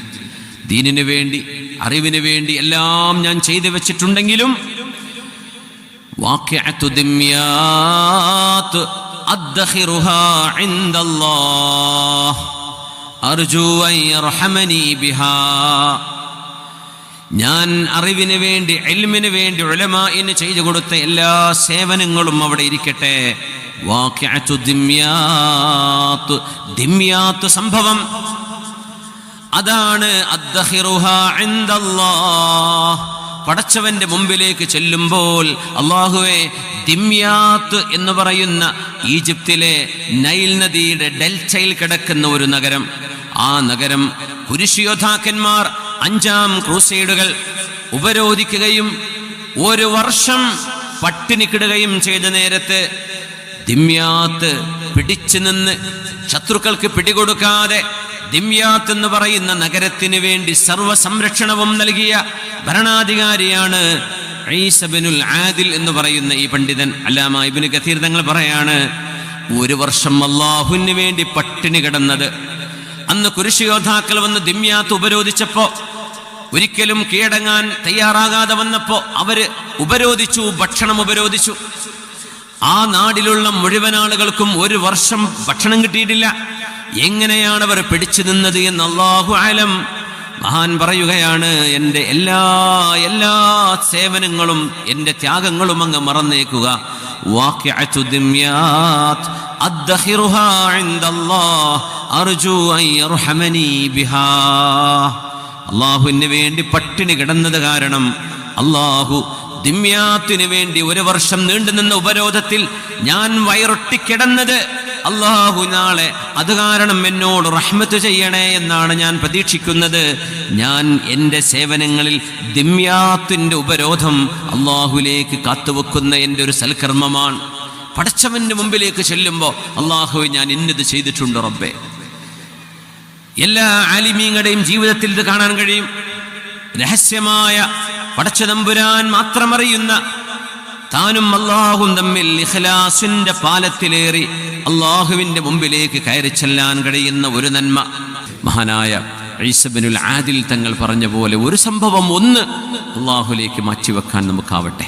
Speaker 1: ദീനിനു വേണ്ടി അറിവിന് വേണ്ടി എല്ലാം ഞാൻ ചെയ്തു വെച്ചിട്ടുണ്ടെങ്കിലും വാഖിഅത്തു ദിമ്യാത്ത് അദ്ഖിറുഹാ ഇൻദല്ലാഹ് അർജു അൻ യർഹമനി ബിഹാ. ഞാൻ അറിവിന് വേണ്ടി ഇൽമിന് വേണ്ടി ഉലമാഇന് ചെയ്തു കൊടുത്ത എല്ലാ സേവനങ്ങളും അവിടെ ഇരിക്കട്ടെ. വാഖിഅത്തു ദിമ്യാത്ത് സംഭവം അതാണ് അദ്ഖിറുഹാ ഇൻദല്ലാഹ്. പടച്ചവന്റെ മുമ്പിലേക്ക് ചെല്ലുമ്പോൾ അല്ലാഹുവേ, ദിമ്യാത്ത് എന്ന് പറയുന്ന ഈജിപ്തിലെ നൈൽ നദിയുടെ ഡെൽറ്റയിൽ കിടക്കുന്ന ഒരു നഗരം, ആ നഗരം കുരിശിയോദ്ധാക്കന്മാർ 5ാം ക്രൂസൈഡുകൾ ഉപരോധിക്കുകയും 1 വർഷം പട്ടിണിക്കിടുകയും ചെയ്ത നേരത്ത് ദിമ്യാത്ത് പിടിച്ചു നിന്ന് ശത്രുക്കൾക്ക് പിടികൊടുക്കാതെ ദിമ്യാത്ത് എന്ന് പറയുന്ന നഗരത്തിന് വേണ്ടി സർവ്വ സംരക്ഷണവും നൽകിയ ഭരണാധികാരിയാണ് ഈസ ബിനുൽ ആദിൽ എന്ന് പറയുന്ന ഈ പണ്ഡിതൻ. അല്ലാമ ഇബ്നു കസീർ തങ്ങൾ പറയാണ്, 1 വർഷം അല്ലാഹുവിന് വേണ്ടി പട്ടിണി കിടന്നത്. അന്ന് കുരിശിയോദ്ധാക്കൾ വന്ന് ദിമ്യാത്ത് ഉപരോധിച്ചപ്പോ, ഒരിക്കലും കീഴടങ്ങാൻ തയ്യാറാകാതെ വന്നപ്പോ അവര് ഉപരോധിച്ചു, ഭക്ഷണം ഉപരോധിച്ചു. ആ നാടിലുള്ള മുഴുവൻ ആളുകൾക്കും 1 വർഷം ഭക്ഷണം കിട്ടിയിട്ടില്ല. എങ്ങനെയാണ് അവർ പിടിച്ചു നിന്നത് എന്ന് അല്ലാഹു ആലം. മഹാൻ പറയുകയാണ്, എൻ്റെ എല്ലാ സേവനങ്ങളും എൻ്റെ ത്യാഗങ്ങളും അങ്ങ് മറന്നേക്കുക. വാഖിഅത്തു ദിമ്യാത്ത് അദ്ഖിറുഹാ ഇൻദല്ലാഹ് അർജു അൻ യർഹമനി ബിഹാ. അല്ലാഹുവിന് വേണ്ടി പട്ടിണി കിടന്നത് കാരണം അല്ലാഹു ദിമ്യാത്തിന് വേണ്ടി 1 വർഷം നീണ്ടുനിന്ന ഉപരോധത്തിൽ ഞാൻ വയറൊട്ടിക്കിടന്നത് അല്ലാഹു നാളെ അത് കാരണം എന്നോട് റഹ്മത്ത് ചെയ്യണേ എന്നാണ് ഞാൻ പ്രതീക്ഷിക്കുന്നത്. ഞാൻ എൻ്റെ സേവനങ്ങളിൽ ദിമ്യാത്തിന്റെ ഉപരോധം അല്ലാഹുവിലേക്ക് കാത്തുവെക്കുന്ന എൻ്റെ ഒരു സൽക്കർമ്മമാണ്. പടച്ചവന്റെ മുമ്പിലേക്ക് ചെല്ലുമ്പോൾ അല്ലാഹുവേ, ഞാൻ ഇന്നത് ചെയ്തിട്ടുണ്ട് റബ്ബേ. എല്ലാ ആലിമീങ്ങളുടെയും ജീവിതത്തിൽ ഇത് കാണാൻ കഴിയും. രഹസ്യമായ പടച്ചതമ്പുരാൻ മാത്രം അറിയുന്ന, താനും അല്ലാഹും തമ്മിൽ ഇഖ്ലാസിന്റെ പാലത്തിലേറി അല്ലാഹുവിന്റെ മുമ്പിലേക്ക് കയറി ചെല്ലാൻ കഴിയുന്ന ഒരു നന്മ. മഹാനായ ഈസ ബിനുൽ ആദിൽ തങ്ങൾ പറഞ്ഞ പോലെ ഒരു സംഭവം അല്ലാഹുവിലേക്ക് മാറ്റിവെക്കാൻ നമുക്കാവട്ടെ.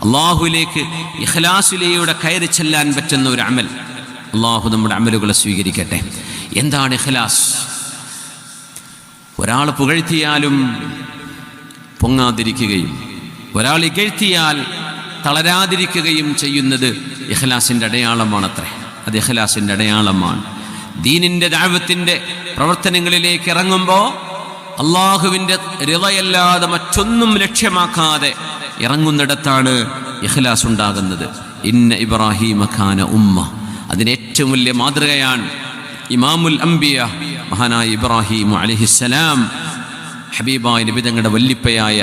Speaker 1: അല്ലാഹുവിലേക്ക് ഇഖ്ലാസിലൂടെ കയറി ചെല്ലാൻ പറ്റുന്ന ഒരു അമൽ. അല്ലാഹു നമ്മുടെ അമലുകളെ സ്വീകരിക്കട്ടെ. എന്താണ് ഇഖ്ലാസ്? ഒരാൾ പുകഴ്ത്തിയാലും പൊങ്ങാതിരിക്കുകയും ഒരാൾ ഇകഴ്ത്തിയാൽ തളരാതിരിക്കുകയും ചെയ്യുന്നത് ഇഖ്ലാസിന്റെ അടയാളമാണത്രേ. അത് ഇഖ്ലാസിന്റെ അടയാളമാണ്. ദീനിന്റെ ദഅവത്തിന്റെ പ്രവർത്തനങ്ങളിലേക്ക് ഇറങ്ങുമ്പോൾ അല്ലാഹുവിന്റെ റിളയല്ലാതെ മറ്റൊന്നും ലക്ഷ്യമാക്കാതെ ഇറങ്ങുന്നിടത്താണ് ഇഖ്ലാസ് ഉണ്ടാകുന്നത്. ഇന്ന ഇബ്രാഹീമ കാന ഉമ്മ. അതിന് ഏറ്റവും വലിയ മാതൃകയാണ് ഇമാമുൽ അംബിയ മഹാനായ ഇബ്രാഹിം അലൈഹിസ്സലാം. ഹബീബായ നബി തങ്ങളുടെ വല്ലിപ്പയായ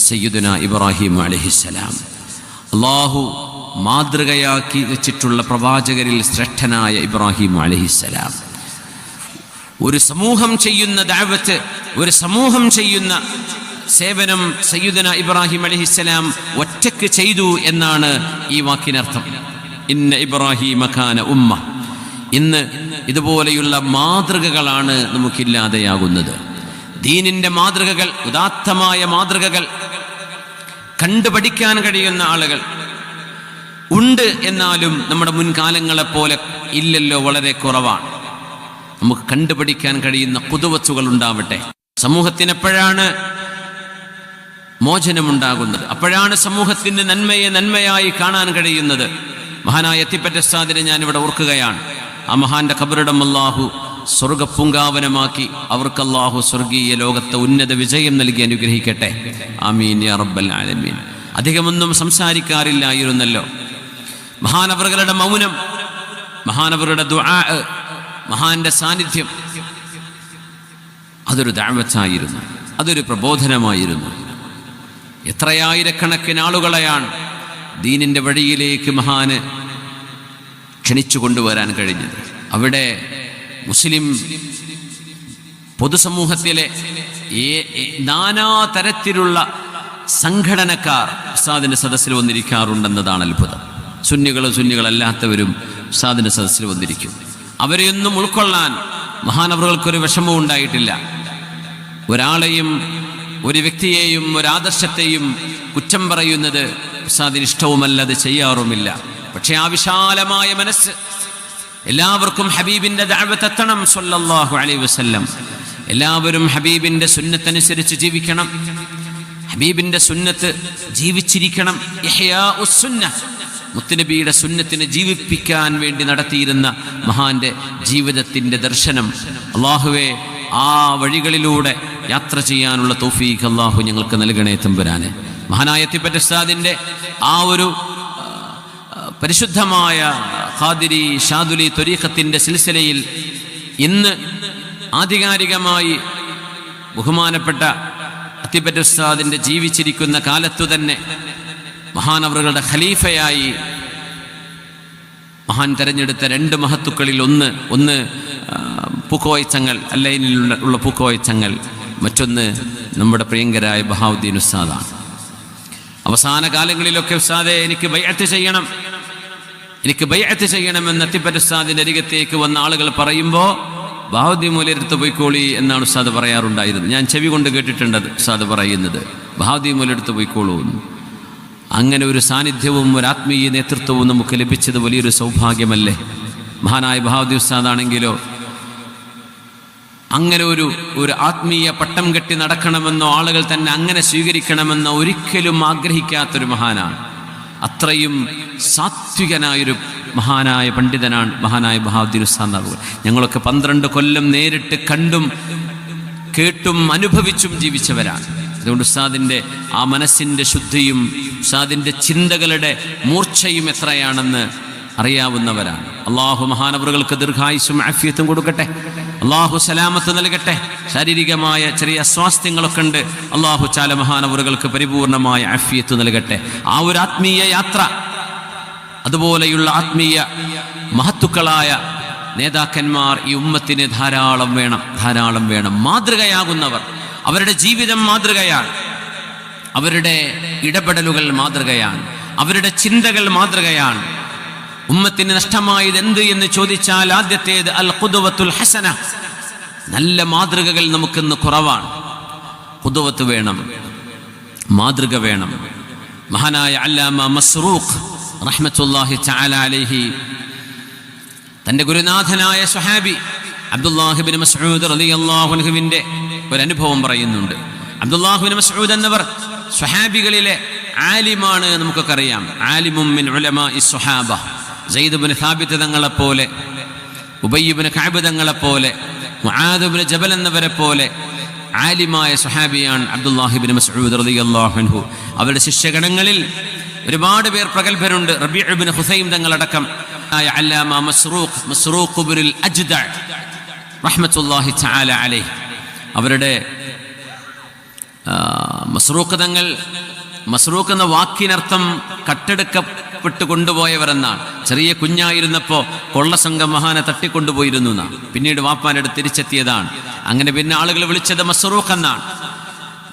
Speaker 1: സയ്യിദുന ഇബ്രാഹിം അലൈഹിസ്സലാം. അല്ലാഹു മാതൃകയാക്കി വെച്ചിട്ടുള്ള പ്രവാചകരിൽ ശ്രേഷ്ഠനായ ഇബ്രാഹിം അലൈഹിസ്സലാം. ഒരു സമൂഹം ചെയ്യുന്ന ദഅവത്ത്, ഒരു സമൂഹം ചെയ്യുന്ന സേവനം സയ്യിദുന ഇബ്രാഹിം അലൈഹിസ്സലാം ഒറ്റയ്ക്ക് ചെയ്തു എന്നാണ് ഈ വാക്കിനർത്ഥം. ഇന്ന ഇബ്രാഹിമ കാന ഉമ്മ. ഇന്ന് ഇതുപോലെയുള്ള മാതൃകകളാണ് നമുക്കില്ലാതെയാകുന്നത്. ദീനിന്റെ മാതൃകകൾ, ഉദാത്തമായ മാതൃകകൾ കണ്ടുപഠിക്കാൻ കഴിയുന്ന ആളുകൾ ഉണ്ട്. എന്നാലും നമ്മുടെ മുൻകാലങ്ങളെപ്പോലെ ഇല്ലല്ലോ, വളരെ കുറവാണ്. നമുക്ക് കണ്ടുപഠിക്കാൻ കഴിയുന്ന ഖുദവത്തുകൾ ഉണ്ടാവട്ടെ. സമൂഹത്തിന് എപ്പോഴാണ് മോചനമുണ്ടാകുന്നത്, അപ്പോഴാണ് സമൂഹത്തിന് നന്മയെ നന്മയായി കാണാൻ കഴിയുന്നത്. മഹാനായ എത്തിപ്പറ്റ ഉസ്താദിനെ ഞാനിവിടെ ഓർക്കുകയാണ്. ആ മഹാന്റെ ഖബറിടം അല്ലാഹു സ്വർഗപ്പൂങ്കാവനമാക്കി അവർക്ക് അല്ലാഹു സ്വർഗീയ ലോകത്തെ ഉന്നത വിജയം നൽകി അനുഗ്രഹിക്കട്ടെ. ആമീൻ യാ റബ്ബൽ ആലമീൻ. അധികമൊന്നും സംസാരിക്കാറില്ലായിരുന്നല്ലോ. മഹാനവറുകളുടെ മൗനം, മഹാനവറുടെ ദുആ, മഹാന്റെ സാന്നിധ്യം, അതൊരു ദഅവത്തായിരുന്നു, അതൊരു പ്രബോധനമായിരുന്നു. എത്രയായിരക്കണക്കിന് ആളുകളെയാണ് ദീനിൻ്റെ വഴിയിലേക്ക് മഹാന് ക്ഷണിച്ചു കൊണ്ടുവരാൻ കഴിഞ്ഞത്. അവിടെ മുസ്ലിം പൊതുസമൂഹത്തിലെ നാനാതരത്തിലുള്ള സംഘടനക്കാർ ഉസ്താദിൻ്റെ സദസ്സിൽ വന്നിരിക്കാറുണ്ടെന്നതാണ് അത്ഭുതം. സുന്നികളല്ലാത്തവരും ഉസ്താദിൻ്റെ സദസ്സിൽ വന്നിരിക്കും. അവരെയൊന്നും ഉൾക്കൊള്ളാൻ മഹാനവറുകൾക്കൊരു വിഷമവും ഉണ്ടായിട്ടില്ല. ഒരാളെയും ഒരു വ്യക്തിയെയും ഒരാദർശത്തെയും കുറ്റം പറയുന്നത് ഉസ്താദിന് ഇഷ്ടവുമല്ല, അത് ചെയ്യാറുമില്ല. പക്ഷെ ആ വിശാലമായ മനസ്സ്, എല്ലാവർക്കും ഹബീബിന്റെ ദഅവത്ത് എത്തണം സ്വല്ലല്ലാഹു അലൈഹി വസല്ലം. എല്ലാവരും ഹബീബിന്റെ സുന്നത്തനുസരിച്ച് ജീവിക്കണം, ഹബീബിന്റെ സുന്നത്ത് ജീവിച്ചിരിക്കണം. ഇഹ്യാഉസ് സുന്നഹ്, മുത്തുനബിയുടെ സുന്നത്തിനെ ജീവിപ്പിക്കാൻ വേണ്ടി നടത്തിയിരുന്ന മഹാന്റെ ജീവിതത്തിന്റെ ദർശനം. അല്ലാഹുവേ, ആ വഴികളിലൂടെ യാത്ര ചെയ്യാനുള്ള തൗഫീഖ് അല്ലാഹു ഞങ്ങൾക്ക് നൽകണേ തമ്പുരാനെ. മഹാനായ എത്തിപ്പറ്റ ഉസ്താദിന്റെ ആ ഒരു പരിശുദ്ധമായ ഖാദിരി ഷാദുലി ത്വരീഖത്തിന്റെ സിൽസിലയിൽ ഇന്ന് ആധികാരികമായി ബഹുമാനപ്പെട്ട അത്തിപ്പറ്റ ഉസ്താദിന്റെ ജീവിച്ചിരിക്കുന്ന കാലത്തു തന്നെ മഹാനവറുകളുടെ ഖലീഫയായി മഹാൻ തെരഞ്ഞെടുത്ത രണ്ട് മഹത്തുക്കളിൽ ഒന്ന് പൂക്കോയച്ചങ്ങൾ, അല്ലൈനിലുള്ള പൂക്കോയച്ചങ്ങൾ, മറ്റൊന്ന് നമ്മുടെ പ്രിയങ്കരായ ബഹാവുദ്ദീൻ ഉസ്താദാണ്. അവസാന കാലങ്ങളിലൊക്കെ ഉസ്താദെ എനിക്ക് ബൈഅത്ത് ചെയ്യണമെന്ന് അത്തിപ്പറ്റ ഉസ്താദിന്റെ അരികത്തേക്ക് വന്ന ആളുകൾ പറയുമ്പോൾ ബഹാവുദ്ദീൻ മൗലവിയുടെ അടുത്ത് പോയിക്കോളി എന്നാണ് ഉസ്താദ് പറയാറുണ്ടായിരുന്നത്. ഞാൻ ചെവി കൊണ്ട് കേട്ടിട്ടുണ്ട് ഉസ്താദ് പറയുന്നത്, ബഹാവുദ്ദീൻ മൗലവിയുടെ അടുത്ത് പോയിക്കോളൂ എന്ന്. അങ്ങനെ ഒരു സാന്നിധ്യവും ഒരു ആത്മീയ നേതൃത്വവും നമുക്ക് ലഭിച്ചത് വലിയൊരു സൗഭാഗ്യമല്ലേ. മഹാനായ ബഹാവുദ്ദീൻ ഉസ്താദാണെങ്കിലോ അങ്ങനെ ഒരു ആത്മീയ പട്ടം കെട്ടി നടക്കണമെന്നോ ആളുകൾ തന്നെ അങ്ങനെ സ്വീകരിക്കണമെന്നോ ഒരിക്കലും ആഗ്രഹിക്കാത്തൊരു മഹാനാണ്. അത്രയും സാത്വികനായൊരു മഹാനായ പണ്ഡിതനാണ് മഹാനായ ബഹാവുദ്ദീൻ ഉസ്താദ്. ഞങ്ങളൊക്കെ 12 കൊല്ലം നേരിട്ട് കണ്ടും കേട്ടും അനുഭവിച്ചും ജീവിച്ചവരാണ്. അതുകൊണ്ട് ഉസ്താദിൻ്റെ ആ മനസ്സിൻ്റെ ശുദ്ധിയും ഉസ്താദിൻ്റെ ചിന്തകളുടെ മൂർച്ചയും എത്രയാണെന്ന് അറിയാവുന്നവരാണ്. അള്ളാഹു മഹാനവറുകൾക്ക് ദീർഘായുസ്സും ആഫിയത്തും കൊടുക്കട്ടെ. അള്ളാഹു സലാമത്ത് നൽകട്ടെ. ശാരീരികമായ ചെറിയ അസ്വാസ്ഥ്യങ്ങളൊക്കെ ഉണ്ട്, അള്ളാഹു ചാല മഹാനവറുകൾക്ക് പരിപൂർണമായ ആഫിയത്ത് നൽകട്ടെ. ആ ഒരു ആത്മീയ യാത്ര, അതുപോലെയുള്ള ആത്മീയ മഹത്തുക്കളായ നേതാക്കന്മാർ ഈ ഉമ്മത്തിന് ധാരാളം വേണം. മാതൃകയാകുന്നവർ, അവരുടെ ജീവിതം മാതൃകയാണ്, അവരുടെ ഇടപെടലുകൾ മാതൃകയാണ്, അവരുടെ ചിന്തകൾ മാതൃകയാണ്. ഉമ്മത്തിന് നഷ്ടമായത് എന്ത് എന്ന് ചോദിച്ചാൽ ആദ്യത്തേത് അൽ ഖുദവത്തുൽ ഹസന. നല്ല മാതൃകകൾ നമുക്കിന്ന് കുറവാണ്. ഖുദവത്ത് വേണം, മാതൃക വേണം. മഹാനായ അല്ലാമ മസ്റൂഖ് റഹ്മത്തുള്ളാഹി തആല അലൈഹി തൻ്റെ ഗുരുനാഥനായ സ്വഹാബി അബ്ദുല്ലാഹി ഇബ്നു മസ്ഊദ് റളിയല്ലാഹു അൻഹുവിൻ്റെ ഒരു അനുഭവം പറയുന്നുണ്ട്. അബ്ദുല്ലാഹി ഇബ്നു മസ്ഊദ് എന്നവർ സ്വഹാബികളിലെ ആലിമാണ്, നമുക്കൊക്കെ അറിയാം. ആലിമും മിൻ ഉലമാഇ സ്വഹാബ. സയ്യിദ് ഇബ്നു സാബിത്ത് തങ്ങളെപ്പോലെ, ഉബയ്യ് ഇബ്നു കഅബ് തങ്ങളെപ്പോലെ, മുആദ് ഇബ്നു ജബൽ എന്നവരെ പോലെ ആലിമായ സ്വഹാബിയാണ് അബ്ദുല്ലാഹി ഇബ്നു മസ്ഊദ് റളിയല്ലാഹു അൻഹു. അവരുടെ ശിഷ്യഗണങ്ങളിൽ ഒരുപാട് പേർ പ്രഗത്ഭരുണ്ട്. റബീഉ ഇബ്നു ഹുസൈം തങ്ങളടക്കം അല്ലാമ മസ്റൂഖ് ഇബ്നുൽ അജ്ദഅ റഹ്മത്തുള്ളാഹി തആല അലൈഹി. അവരുടെ മസ്റൂഖ് എന്ന വാക്കിനർത്ഥം കട്ടെടുക്കപ്പെട്ട് കൊണ്ടുപോയവർ എന്നാണ്. ചെറിയ കുഞ്ഞായിരുന്നപ്പോൾ കൊള്ളസംഘം മഹാനെ തട്ടിക്കൊണ്ടുപോയിരുന്നു എന്നാണ്. പിന്നീട് വാപ്പാൻ്റെ അടുത്ത് തിരിച്ചെത്തിയതാണ്. അങ്ങനെ പിന്നെ ആളുകൾ വിളിച്ചത് മസ്റൂഖ് എന്നാണ്.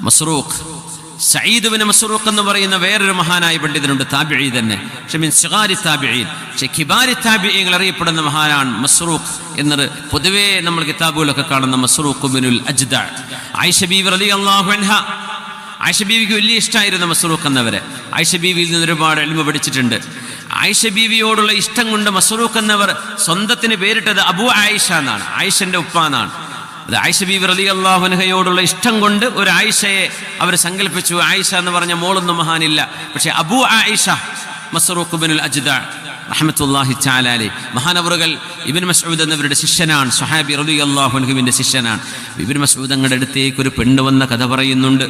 Speaker 1: മസ്റൂഖ് സഈദ് ഇബ്നു മസ്റൂഖ് എന്ന് പറയുന്ന വേറൊരു മഹാനായ പണ്ഡിതനുണ്ട്, താബിഈ തന്നെ. പക്ഷെ മിൻ സിഗാരി താബിഈൻ, പക്ഷെ കിബാരി താബിഈങ്ങൾ അറിയപ്പെടുന്ന മഹാനാണ് മസ്റൂഖ് എന്നത് പൊതുവേ നമ്മൾ കിതാബുകളൊക്കെ കാണുന്ന മസ്റൂഖ് ഇബ്നുൽ അജ്ദഅ. ആയിഷ ബീവി റളിയല്ലാഹു അൻഹ, ആയിഷ ബീവിക്ക് വലിയ ഇഷ്ടമായിരുന്നു മസ്റൂഖ് എന്നവരെ. ആയിഷ ബീവിയിൽ നിന്ന് ഒരുപാട് ഇൽമ പഠിച്ചിട്ടുണ്ട്. ആയിഷ ബീവിയോടുള്ള ഇഷ്ടം കൊണ്ട് മസ്റൂഖ് എന്നവർ സ്വന്തത്തിന് പേരിട്ടത് അബു ആയിഷ എന്നാണ്. ആയിഷന്റെ ഉപ്പ എന്നാണ്. അത് ആയിഷ ബീവി റളിയല്ലാഹു അൻഹയോടുള്ള ഇഷ്ടം കൊണ്ട് ഒരു ആയിഷയെ അവർ സങ്കല്പിച്ചു. ആയിഷ എന്ന് പറഞ്ഞ മോളൊന്നും മഹാനില്ല. പക്ഷെ അബൂ ആയിഷ മസ്റൂഖ് ഇബ്നുൽ അജ്ദഅ റഹ്മത്തുള്ളാഹി തആല അലൈഹി മഹാനവറുകൾ ഇബ്നു മസ്ഊദ് എന്നവരുടെ ശിഷ്യനാണ്. സ്വഹാബി റളിയല്ലാഹു അൻഹുവിന്റെ ശിഷ്യനാണ്. ഇബ്നു മസ്ഊദ് അങ്ങയുടെ അടുത്തേക്ക് ഒരു പെണ്ണ് വന്ന കഥ പറയുന്നുണ്ട്.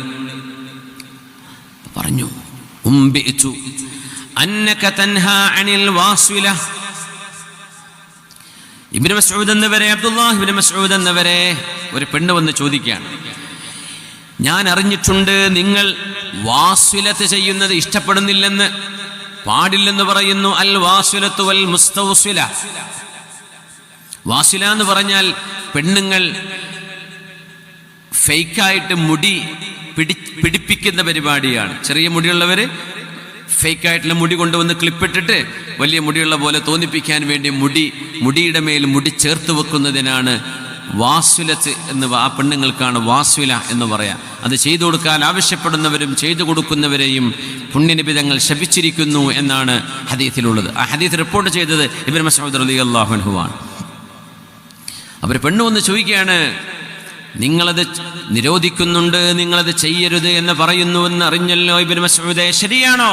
Speaker 1: പറഞ്ഞു, ഉംബിതു അന്നക തൻഹാ അനിൽ വാസില. ഇബ്നു മസ്ഊദ് എന്നവരെ, അബ്ദുല്ലാഹ് ഇബ്നു മസ്ഊദ് എന്നവരെ ഒരു പെണ്ണ് വന്ന് ചോദിക്കുകയാണ്, ഞാൻ അറിഞ്ഞിട്ടുണ്ട് നിങ്ങൾ വാസിലത്ത് ചെയ്യുന്നത് ഇഷ്ടപ്പെടുന്നില്ലെന്ന്, പാടില്ലെന്ന് പറയുന്നു. അൽ വാസിലത്തു വൽ മുസ്തൗസില. വാസില എന്ന് പറഞ്ഞാൽ പെണ്ണുങ്ങൾ ഫേക്കായിട്ട് മുടി പിടിപ്പിക്കുന്ന പരിപാടിയാണ്. ചെറിയ മുടിയുള്ളവര് ഫേക്കായിട്ടുള്ള മുടി കൊണ്ടുവന്ന് ക്ലിപ്പിട്ടിട്ട് വലിയ മുടിയുള്ള പോലെ തോന്നിപ്പിക്കാൻ വേണ്ടി മുടിയുടെ മേൽ മുടി ചേർത്ത് വെക്കുന്നതിനാണ് വാസുലത്ത് എന്ന്. ആ പെണ്ണുങ്ങൾക്കാണ് വാസുല എന്ന് പറയാം. അത് ചെയ്തു കൊടുക്കാൻ ആവശ്യപ്പെടുന്നവരും ചെയ്തു കൊടുക്കുന്നവരെയും പുണ്യനബി തങ്ങൾ ശപിച്ചിരിക്കുന്നു എന്നാണ് ഹദീസിലുള്ളത്. ആ ഹദീസ് റിപ്പോർട്ട് ചെയ്തത് ഇബ്നു മസ്ഊദ് റളിയല്ലാഹു അൻഹു ആണ്. അവർ പെണ്ണ് വന്ന് ചോദിക്കുകയാണ്, നിങ്ങളത് നിരോധിക്കുന്നുണ്ട്, നിങ്ങളത് ചെയ്യരുത് എന്ന് പറയുന്നുവെന്ന് അറിഞ്ഞല്ലോ ഇബ്നു മസ്ഊദേ, ശരിയാണോ?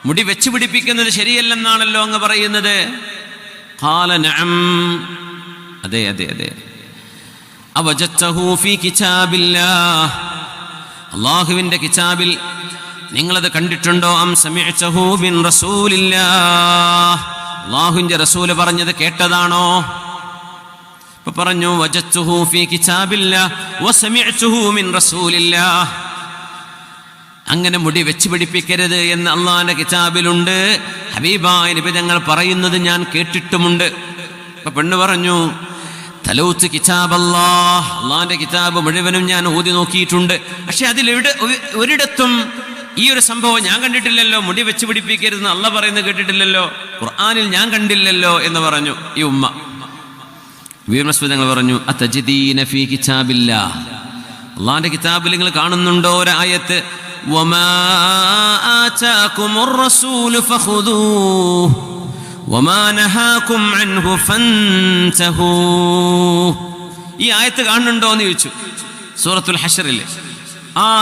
Speaker 1: മുടി വെച്ച് പിടിപ്പിക്കുന്നത് ശരിയല്ലെന്നാണല്ലോ അങ്ങ് പറയുന്നത്. ഖാല നഅം, അതെ അതെ അതെ. അവജത്തഹു ഫീ കിതാബില്ലാഹ്, അല്ലാഹുവിന്റെ കിതാബിൽ നിങ്ങളത് കണ്ടിട്ടുണ്ടോ? അം സമിഅ്തഹു മിൻ റസൂലില്ലാഹ്, അല്ലാഹുവിന്റെ റസൂൽ പറഞ്ഞത് കേട്ടതാണോ? അപ്പൊ പറഞ്ഞു, വജത്തുഹു ഫീ കിതാബില്ലാഹ് വസമിഅ്തുഹു മിൻ റസൂലില്ലാഹ്. അങ്ങനെ മുടി വെച്ച് പിടിപ്പിക്കരുത് എന്ന് അള്ളാഹിന്റെ കിതാബിലുണ്ട്, ഹബീബായ നബി തങ്ങൾ പറയുന്നത് ഞാൻ കേട്ടിട്ടുമുണ്ട്. അപ്പൊ പെണ്ണ് പറഞ്ഞു, തലൗത്ത് കിതാബല്ലാഹ്, അള്ളാഹിന്റെ കിതാബ് മുഴുവനും ഞാൻ ഓതി നോക്കിയിട്ടുണ്ട്. പക്ഷെ ഒരിടത്തും ഈ ഒരു സംഭവം ഞാൻ കണ്ടിട്ടില്ലല്ലോ. മുടി വെച്ച് പിടിപ്പിക്കരുതെന്ന് അള്ളാഹ് പറയുന്നത് കേട്ടിട്ടില്ലല്ലോ, ഖുർആനിൽ ഞാൻ കണ്ടില്ലല്ലോ എന്ന് പറഞ്ഞു ഈ ഉമ്മ. വീർമസ്വദങ്ങൾ പറഞ്ഞു, അതജിദീന ഫീ കിതാബില്ലാഹ്, അള്ളാഹിന്റെ കിതാബിൽ നിങ്ങൾ കാണുന്നുണ്ടോ ഒരായത്ത്, വമാ ആതാകുമുർ റസൂലു ഫഖുദൂഹു വമാ നഹാകും അൻഹു ഫൻതഹൂ. ഈ ആയത്ത് കാണുന്നുണ്ടോ എന്ന് ചോദിച്ചു സൂറത്തുൽ ഹശ്റിൽ.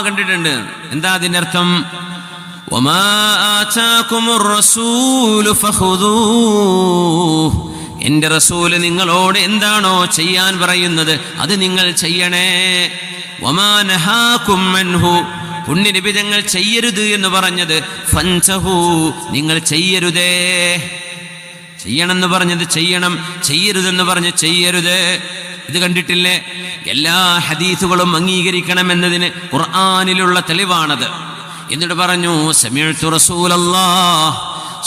Speaker 1: കണ്ടിട്ടുണ്ട്. എന്താ അതിന്റെ അർത്ഥം? വമാ ആതാകുമുർ റസൂലു ഫഖുദൂഹു, എന്റെ റസൂല് നിങ്ങളോട് എന്താണോ ചെയ്യാൻ പറയുന്നത് അത് നിങ്ങൾ ചെയ്യണേ. വമാ നഹാകും അൻഹു, പുണ്യനബി തങ്ങൾ ചെയ്യരുത് എന്ന് പറഞ്ഞത് ഫൻതഹൂ, നിങ്ങൾ ചെയ്യരുതേ. ചെയ്യണമെന്ന് പറഞ്ഞത് ചെയ്യണം, ചെയ്യരുതെന്ന് പറഞ്ഞ് ചെയ്യരുത്. ഇത് കണ്ടിട്ടില്ലേ? എല്ലാ ഹദീസുകളും അംഗീകരിക്കണമെന്നതിന് ഖുർആനിലുള്ള തെളിവാണത്. എന്നിട്ട് പറഞ്ഞു, സമിഅ്തു റസൂലല്ലാഹ്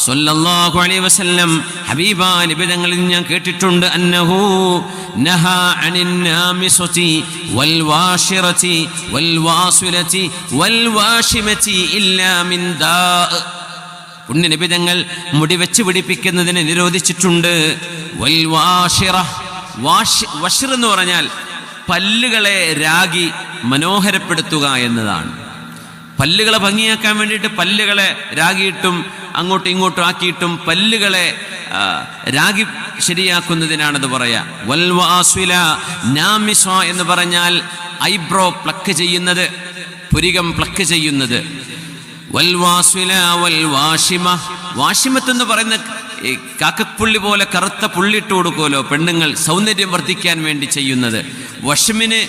Speaker 1: സ്വല്ലല്ലാഹു അലൈഹി വസല്ലം, ഹബീബായ നബി തങ്ങളിൽ ഞാൻ കേട്ടിട്ടുണ്ട്, അന്നഹു നഹാ അനിൻ നാമിസതി വൽ വാശിറതി വൽ വാസിലതി വൽ വാശിമതി ഇല്ലാ മിൻ ദാ. പുണ്യ നബി തങ്ങൾ മുടി വെച്ച് പിടിപ്പിക്കുന്നതിനെ നിരോധിച്ചിട്ടുണ്ട്. വൽ വാശിറ, വഷിർ എന്ന് പറഞ്ഞാൽ പല്ലുകളെ രാഗി മനോഹരപ്പെടുത്തുക എന്നതാണ്. പല്ലുകളെ ഭംഗിയാക്കാൻ വേണ്ടിയിട്ട് പല്ലുകളെ രാഗിയിട്ടും അങ്ങോട്ടും ഇങ്ങോട്ടും ആക്കിയിട്ടും പല്ലുകളെ രാഗി ശരിയാക്കുന്നതിനാണത് പറയാ. വൽ വാസില നാമിസ എന്ന് പറഞ്ഞാൽ ഐബ്രോ പ്ലക്ക് ചെയ്യുന്നത്, പുരികം പ്ലക്ക് ചെയ്യുന്നത്. വൽ വാസില വൽ വാഷിമ, വാഷിമത്ത് എന്ന് പറയുന്ന കാക്കപ്പുള്ളി പോലെ കറുത്ത പുള്ളിട്ട് കൊടുക്കുമല്ലോ പെണ്ണുങ്ങൾ സൗന്ദര്യം വർദ്ധിക്കാൻ വേണ്ടി ചെയ്യുന്നത്. വഷമിന്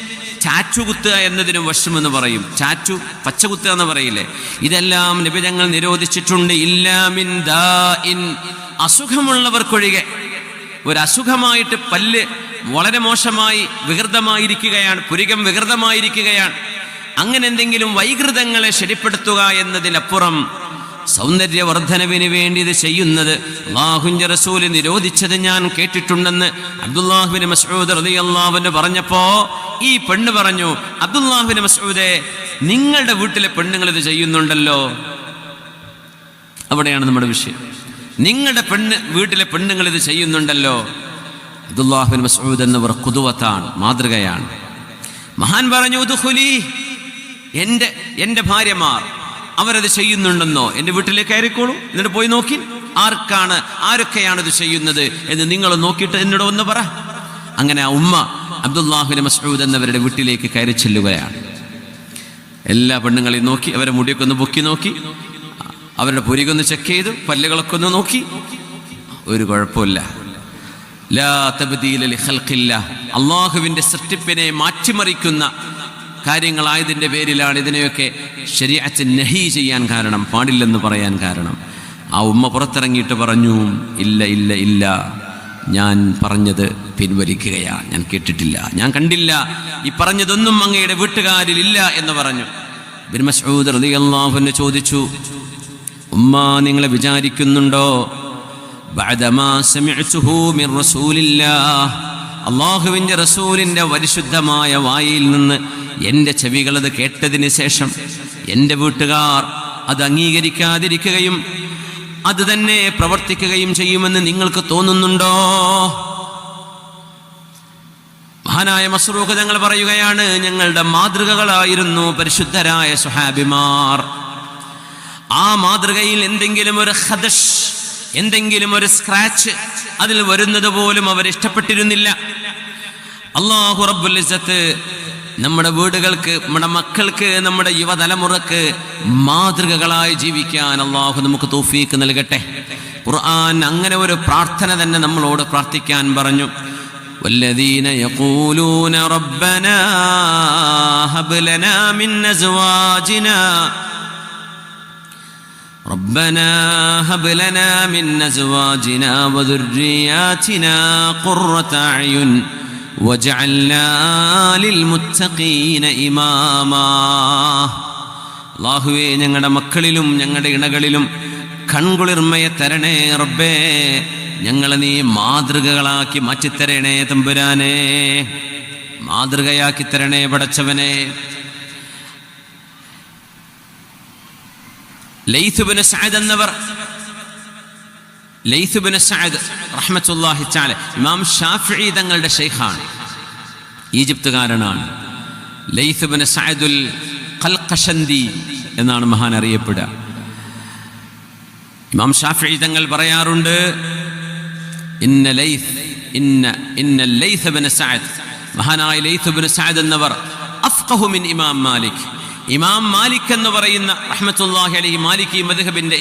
Speaker 1: ചാച്ചു കുത്തുക എന്നതിനും വഷം എന്ന് പറയും. ചാച്ചു പച്ച കുത്തുക എന്ന് പറയില്ലേ. ഇതെല്ലാം നബി തങ്ങൾ നിരോധിച്ചിട്ടുണ്ട്. ഇല്ലാ മിൻ ദാഇൻ, അസുഖമുള്ളവർക്കൊഴികെ. ഒരു അസുഖമായിട്ട് പല്ല് വളരെ മോശമായി വികൃതമായിരിക്കുകയാണ്, പുരികം വികൃതമായിരിക്കുകയാണ്, അങ്ങനെ എന്തെങ്കിലും വൈകൃതങ്ങളെ ശരിപ്പെടുത്തുക എന്നതിനപ്പുറം സൗന്ദര്യവർദ്ധനവിന് വേണ്ടി ഇത് ചെയ്യുന്നത് അല്ലാഹുവിന്റെ റസൂൽ നിരോധിച്ചത് ഞാൻ കേട്ടിട്ടുണ്ടെന്ന് അബ്ദുല്ലാഹ് ബിൻ മസ്ഊദ് റളിയല്ലാഹു അൻഹു പറഞ്ഞപ്പോ ഈ പെണ്ണ് പറഞ്ഞു, അബ്ദുല്ലാഹ് ബിൻ മസ്ഊദേ, നിങ്ങളുടെ വീട്ടിലെ പെണ്ണുങ്ങൾ ഇത് ചെയ്യുന്നുണ്ടല്ലോ. അവിടെയാണ് നമ്മുടെ വിഷയം. നിങ്ങളുടെ വീട്ടിലെ പെണ്ണുങ്ങൾ ഇത് ചെയ്യുന്നുണ്ടല്ലോ. അബ്ദുല്ലാഹ് ബിൻ മസ്ഊദ് എന്നവർ ഖുദുവത്താണ്, മാതൃകയാണ്. മഹാൻ പറഞ്ഞു, ഉദ്ഖുലി, എൻ്റെ ഭാര്യമാർ അവരത് ചെയ്യുന്നുണ്ടെന്നോ എൻ്റെ വീട്ടിലേക്ക് കയറിക്കോളൂ, എന്നിട്ട് പോയി നോക്കി ആരൊക്കെയാണ് ഇത് ചെയ്യുന്നത് എന്ന് നിങ്ങൾ നോക്കിയിട്ട് എന്നോട് ഒന്ന് പറ. അങ്ങനെ ആ ഉമ്മ അബ്ദുല്ലാഹിബ്നു മസ്ഊദ് എന്നവരുടെ വീട്ടിലേക്ക് കയറി ചെല്ലുകയാണ്. എല്ലാ പെണ്ണുങ്ങളെയും നോക്കി, അവരെ മുടിയൊക്കെ ഒന്ന് പൊക്കി നോക്കി, അവരുടെ പുരികൊന്ന് ചെക്ക് ചെയ്തു, പല്ലുകളൊക്കെ ഒന്ന് നോക്കി. ഒരു കുഴപ്പമില്ല. ലാ തബ്ദീല ലിഖൽഖില്ലാ, അള്ളാഹുവിൻ്റെ സൃഷ്ടിപ്പിനെ മാറ്റിമറിക്കുന്ന കാര്യങ്ങളായതിൻ്റെ പേരിലാണ് ഇതിനെയൊക്കെ ശരീഅത്ത് നഹി ചെയ്യാൻ കാരണം, പാടില്ലെന്ന് പറയാൻ കാരണം. ആ ഉമ്മ പുറത്തിറങ്ങിയിട്ട് പറഞ്ഞു, ഇല്ല ഇല്ല ഇല്ല, ഞാൻ പറഞ്ഞത് പിൻവലിക്കുകയാണ്, ഞാൻ കേട്ടിട്ടില്ല, ഞാൻ കണ്ടില്ല, ഈ പറഞ്ഞതൊന്നും അങ്ങയുടെ വീട്ടുകാരിലില്ല എന്ന് പറഞ്ഞു. ഇബ്നു മസ്ഊദ് റളിയല്ലാഹു അൻഹു ചോദിച്ചു, ഉമ്മ നിങ്ങൾ വിചാരിക്കുന്നുണ്ടോ ബഅദമാ സമിഅ്തുഹു മിർ റസൂലില്ലാഹ്, അല്ലാഹുവിൻ്റെ റസൂലിൻ്റെ പരിശുദ്ധമായ വായിൽ നിന്ന് എൻ്റെ ചെവികളത് കേട്ടതിന് ശേഷം എൻ്റെ വീട്ടുകാർ അത് അംഗീകരിക്കാതിരിക്കുകയും അത് തന്നെ പ്രവർത്തിക്കുകയും ചെയ്യുമെന്ന് നിങ്ങൾക്ക് തോന്നുന്നുണ്ടോ? മഹാനായ മസ്റൂഖ് തങ്ങൾ പറയുകയാണ്, ഞങ്ങളുടെ മാതൃകകളായിരുന്നു പരിശുദ്ധരായ സ്വഹാബിമാർ. ആ മാതൃകയിൽ എന്തെങ്കിലും ഒരു ഖദശ്, എന്തെങ്കിലും ഒരു സ്ക്രാച്ച് അതിൽ വരുന്നത് പോലും അവർ ഇഷ്ടപ്പെട്ടിരുന്നില്ല. അല്ലാഹു റബ്ബുൽ ഇസ്സത്ത് നമ്മുടെ വീടുകൾക്ക്, നമ്മുടെ മക്കൾക്ക്, നമ്മുടെ യുവതലമുറക്ക് മാതൃകകളായി ജീവിക്കാൻ അല്ലാഹു നമുക്ക് തൗഫീക്ക് നൽകട്ടെ. ഖുർആൻ അങ്ങനെ ഒരു പ്രാർത്ഥന തന്നെ നമ്മളോട് പ്രാർത്ഥിക്കാൻ പറഞ്ഞു. വല്ലദീന യഖൂലൂന റബ്ബനാ ഹബ് ലനാ മിൻ അസ്വാജിനാ ربنا هب لنا من أزواجنا وذرياتنا قرة أعين واجعلنا للمتقين إماما. അല്ലാഹുവേ, ഞങ്ങളുടെ മക്കളിലും ഞങ്ങളുടെ ഇണകളിലും കൺകുളിർമയെ തരണേ റബ്ബേ, ഞങ്ങളെ നീ മാതൃകകളാക്കി മാറ്റിത്തരണേ തമ്പുരാനെ, മാതൃകയാക്കി തരണേ പടച്ചവനെ. ലൈത്ത് ഇബ്നു സഅദ് എന്നവർ, ലൈത്ത് ഇബ്നു സഅദ് റഹ്മത്തുള്ളാഹി തആല ഇമാം ഷാഫിഈ തങ്ങളുടെ ശൈഖാണ്, ഈജിപ്തുകാരനാണ്. ലൈത്ത് ഇബ്നു സഅദുൽ ഖൽഖശന്ദി എന്നാണ് മഹാൻ അറിയപ്പെടുക. ഇമാം ഷാഫിഈ തങ്ങൾ പറയാറുണ്ട്, ഇന്ന ലൈത്ത് ഇബ്നു സഅദ്, മഹാനായ ലൈത്ത് ഇബ്നു സഅദ് എന്നവർ അഫ്ഖഹു മിൻ ഇമാം മാലിക്, ഇമാം മാലിക് എന്ന് പറയുന്ന റഹ്മത്തുള്ളാഹി അലൈഹി മാലിക്കി മദ്ഹബിന്റെ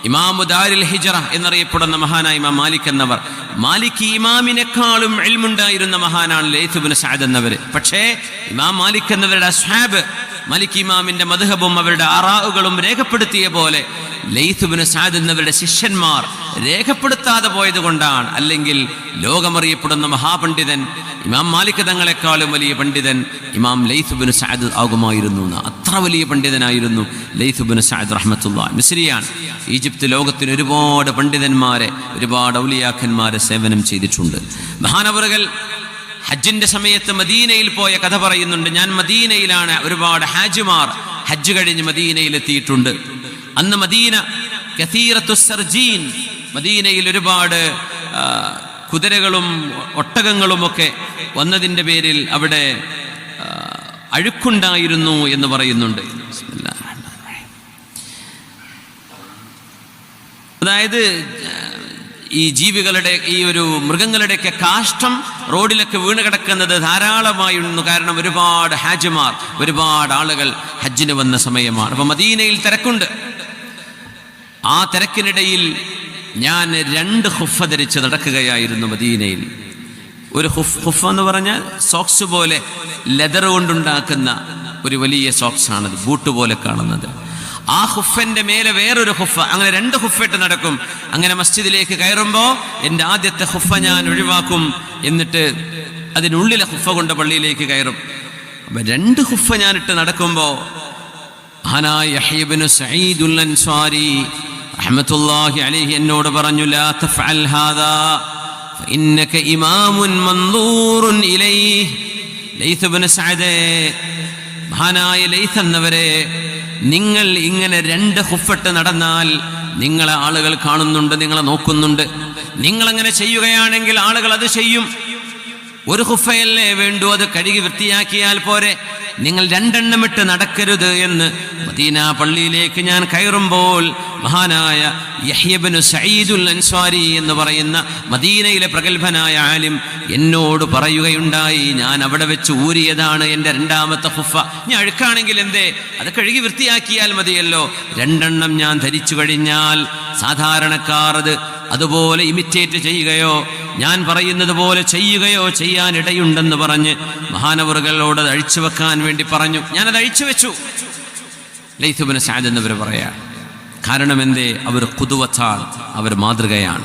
Speaker 1: ഇമാമു ദാരിൽ ഹിജ്റ എന്നറിയപ്പെടുന്ന മഹാനായ ഇമാം മാലിക് എന്നവർ, മാലിക്കി ഇമാമിനെക്കാളും ഇൽമുണ്ടായിരുന്ന മഹാനാണ് ലൈത്ത് ഇബ്നു സഅദ് എന്നവർ. പക്ഷേ ഇമാം മാലിക് എന്നവരുടെ അസ്ഹാബ് മാലിക് ഇമാമിന്റെ മദ്ഹബും അവരുടെ ആറാഉകളും രേഖപ്പെടുത്തിയ പോലെ ലൈത്ത് ഇബ്നു സഅദ് എന്നവരുടെ ശിഷ്യന്മാർ രേഖപ്പെടുത്താതെ പോയത് കൊണ്ടാണ്. അല്ലെങ്കിൽ ലോകമറിയപ്പെടുന്ന മഹാപണ്ഡിതൻ ഇമാം മാലിക് തങ്ങളെക്കാളും വലിയ പണ്ഡിതൻ ഇമാം ലൈത്ത് ഇബ്നു സഅദ് ആകുമായിരുന്നു. അത്ര വലിയ പണ്ഡിതനായിരുന്നു ലൈത്ത് ഇബ്നു സഅദ് റഹ്മത്തുള്ളാഹി. മിസ്രിയാണ്. ഈജിപ്ത് ലോകത്തിന് ഒരുപാട് പണ്ഡിതന്മാരെ, ഒരുപാട് ഔലിയാക്കന്മാരെ സേവനം ചെയ്തിട്ടുണ്ട്. മഹാനവറുകൾ ഹജ്ജിന്റെ സമയത്ത് മദീനയിൽ പോയ കഥ പറയുന്നുണ്ട്. ഞാൻ മദീനയിലാണ്, ഒരുപാട് ഹാജിമാർ ഹജ്ജ് കഴിഞ്ഞ് മദീനയിൽ എത്തിയിട്ടുണ്ട്. അന്ന് മദീന കസീറത്തു സർജീൻ, മദീനയിൽ ഒരുപാട് കുതിരകളും ഒട്ടകങ്ങളുമൊക്കെ വന്നതിൻ്റെ പേരിൽ അവിടെ അഴുക്കുണ്ടായിരുന്നു എന്ന് പറയുന്നുണ്ട്. അതായത് ഈ ജീവികളുടെ, ഈ ഒരു മൃഗങ്ങളുടെയൊക്കെ കാഷ്ടം റോഡിലൊക്കെ വീണ് കിടക്കുന്നത് ധാരാളമായിരുന്നു. കാരണം ഒരുപാട് ഹാജിമാർ, ഒരുപാട് ആളുകൾ ഹജ്ജിന് വന്ന സമയമാണ്. അപ്പം മദീനയിൽ തിരക്കുണ്ട്. ആ തിരക്കിനിടയിൽ ഞാൻ 2 ഖുഫ ധരിച്ച് നടക്കുകയായിരുന്നു മദീനയിൽ. ഒരു ഖുഫ എന്ന് പറഞ്ഞാൽ സോക്സ് പോലെ ലെതർ കൊണ്ടുണ്ടാക്കുന്ന ഒരു വലിയ സോക്സാണത്, ബൂട്ട് പോലെ കാണുന്നത്. ആ ഖുഫന്റെ മേലെ വേറൊരു ഖുഫ, അങ്ങനെ 2 ഖുഫിട്ട് നടക്കും. അങ്ങനെ മസ്ജിദിലേക്ക് കയറുമ്പോൾ എൻ്റെ ആദ്യത്തെ ഖുഫ ഞാൻ ഒഴിവാക്കും, എന്നിട്ട് അതിനുള്ളിലെ ഖുഫ കൊണ്ട് പള്ളിയിലേക്ക് കയറും. അപ്പം 2 ഖുഫ ഞാനിട്ട് നടക്കുമ്പോൾ മഹാനായ യഹ്യ ഇബ്നു സഈദുൽ അൻസ്വാരി റഹ്മത്തുള്ളാഹി അലൈഹി എന്നോട് പറഞ്ഞു, ലാ തഫ്അൽ ഹാദാ ഫഇന്നക ഇമാമുൻ മൻദൂറുൻ ഇലൈഹി. ലൈത്ത് ഇബ്നു സഅദ്, മഹാനായ ലൈത്ത് എന്നവരെ, നിങ്ങൾ ഇങ്ങനെ 2 ഖുഫിട്ട് നടന്നാൽ നിങ്ങളെ ആളുകൾ കാണുന്നുണ്ട്, നിങ്ങളെ നോക്കുന്നുണ്ട്. നിങ്ങളങ്ങനെ ചെയ്യുകയാണെങ്കിൽ ആളുകൾ അത് ചെയ്യും. 1 ഖുഫയല്ലേ വേണ്ടു, അത് കഴുകി വൃത്തിയാക്കിയാൽ പോരെ. നിങ്ങൾ രണ്ടെണ്ണം ഇട്ട് നടക്കരുത് എന്ന് മദീന പള്ളിയിലേക്ക് ഞാൻ കയറുമ്പോൾ മഹാനായ യഹ്യ ഇബ്നു സഈദുൽ അൻസ്വാരി എന്ന് പറയുന്ന മദീനയിലെ പ്രഗത്ഭനായ ആലിം എന്നോട് പറയുകയുണ്ടായി, ഞാൻ അവിടെ വെച്ച് ഊരിയതാണ് എൻ്റെ രണ്ടാമത്തെ ഖുഫ. ഞാൻ അഴുക്കാണെങ്കിൽ എന്തേ, അത് കഴുകി വൃത്തിയാക്കിയാൽ മതിയല്ലോ. രണ്ടെണ്ണം ഞാൻ ധരിച്ചു കഴിഞ്ഞാൽ സാധാരണക്കാർ അതുപോലെ ഇമിറ്റേറ്റ് ചെയ്യുകയോ ഞാൻ പറയുന്നത് പോലെ ചെയ്യുകയോ ചെയ്യാനിടയുണ്ടെന്ന് പറഞ്ഞ് മഹാനവറുകളോട് അത് അഴിച്ചു വെക്കാൻ വേണ്ടി പറഞ്ഞു. ഞാനത് അഴിച്ചു വെച്ചു. ലൈത്ത് ഇബ്നു സഅദ് എന്നവർ പറയാ, കാരണം എന്തേ, അവർ ഖുദുവത്താണ്, അവർ മാതൃകയാണ്.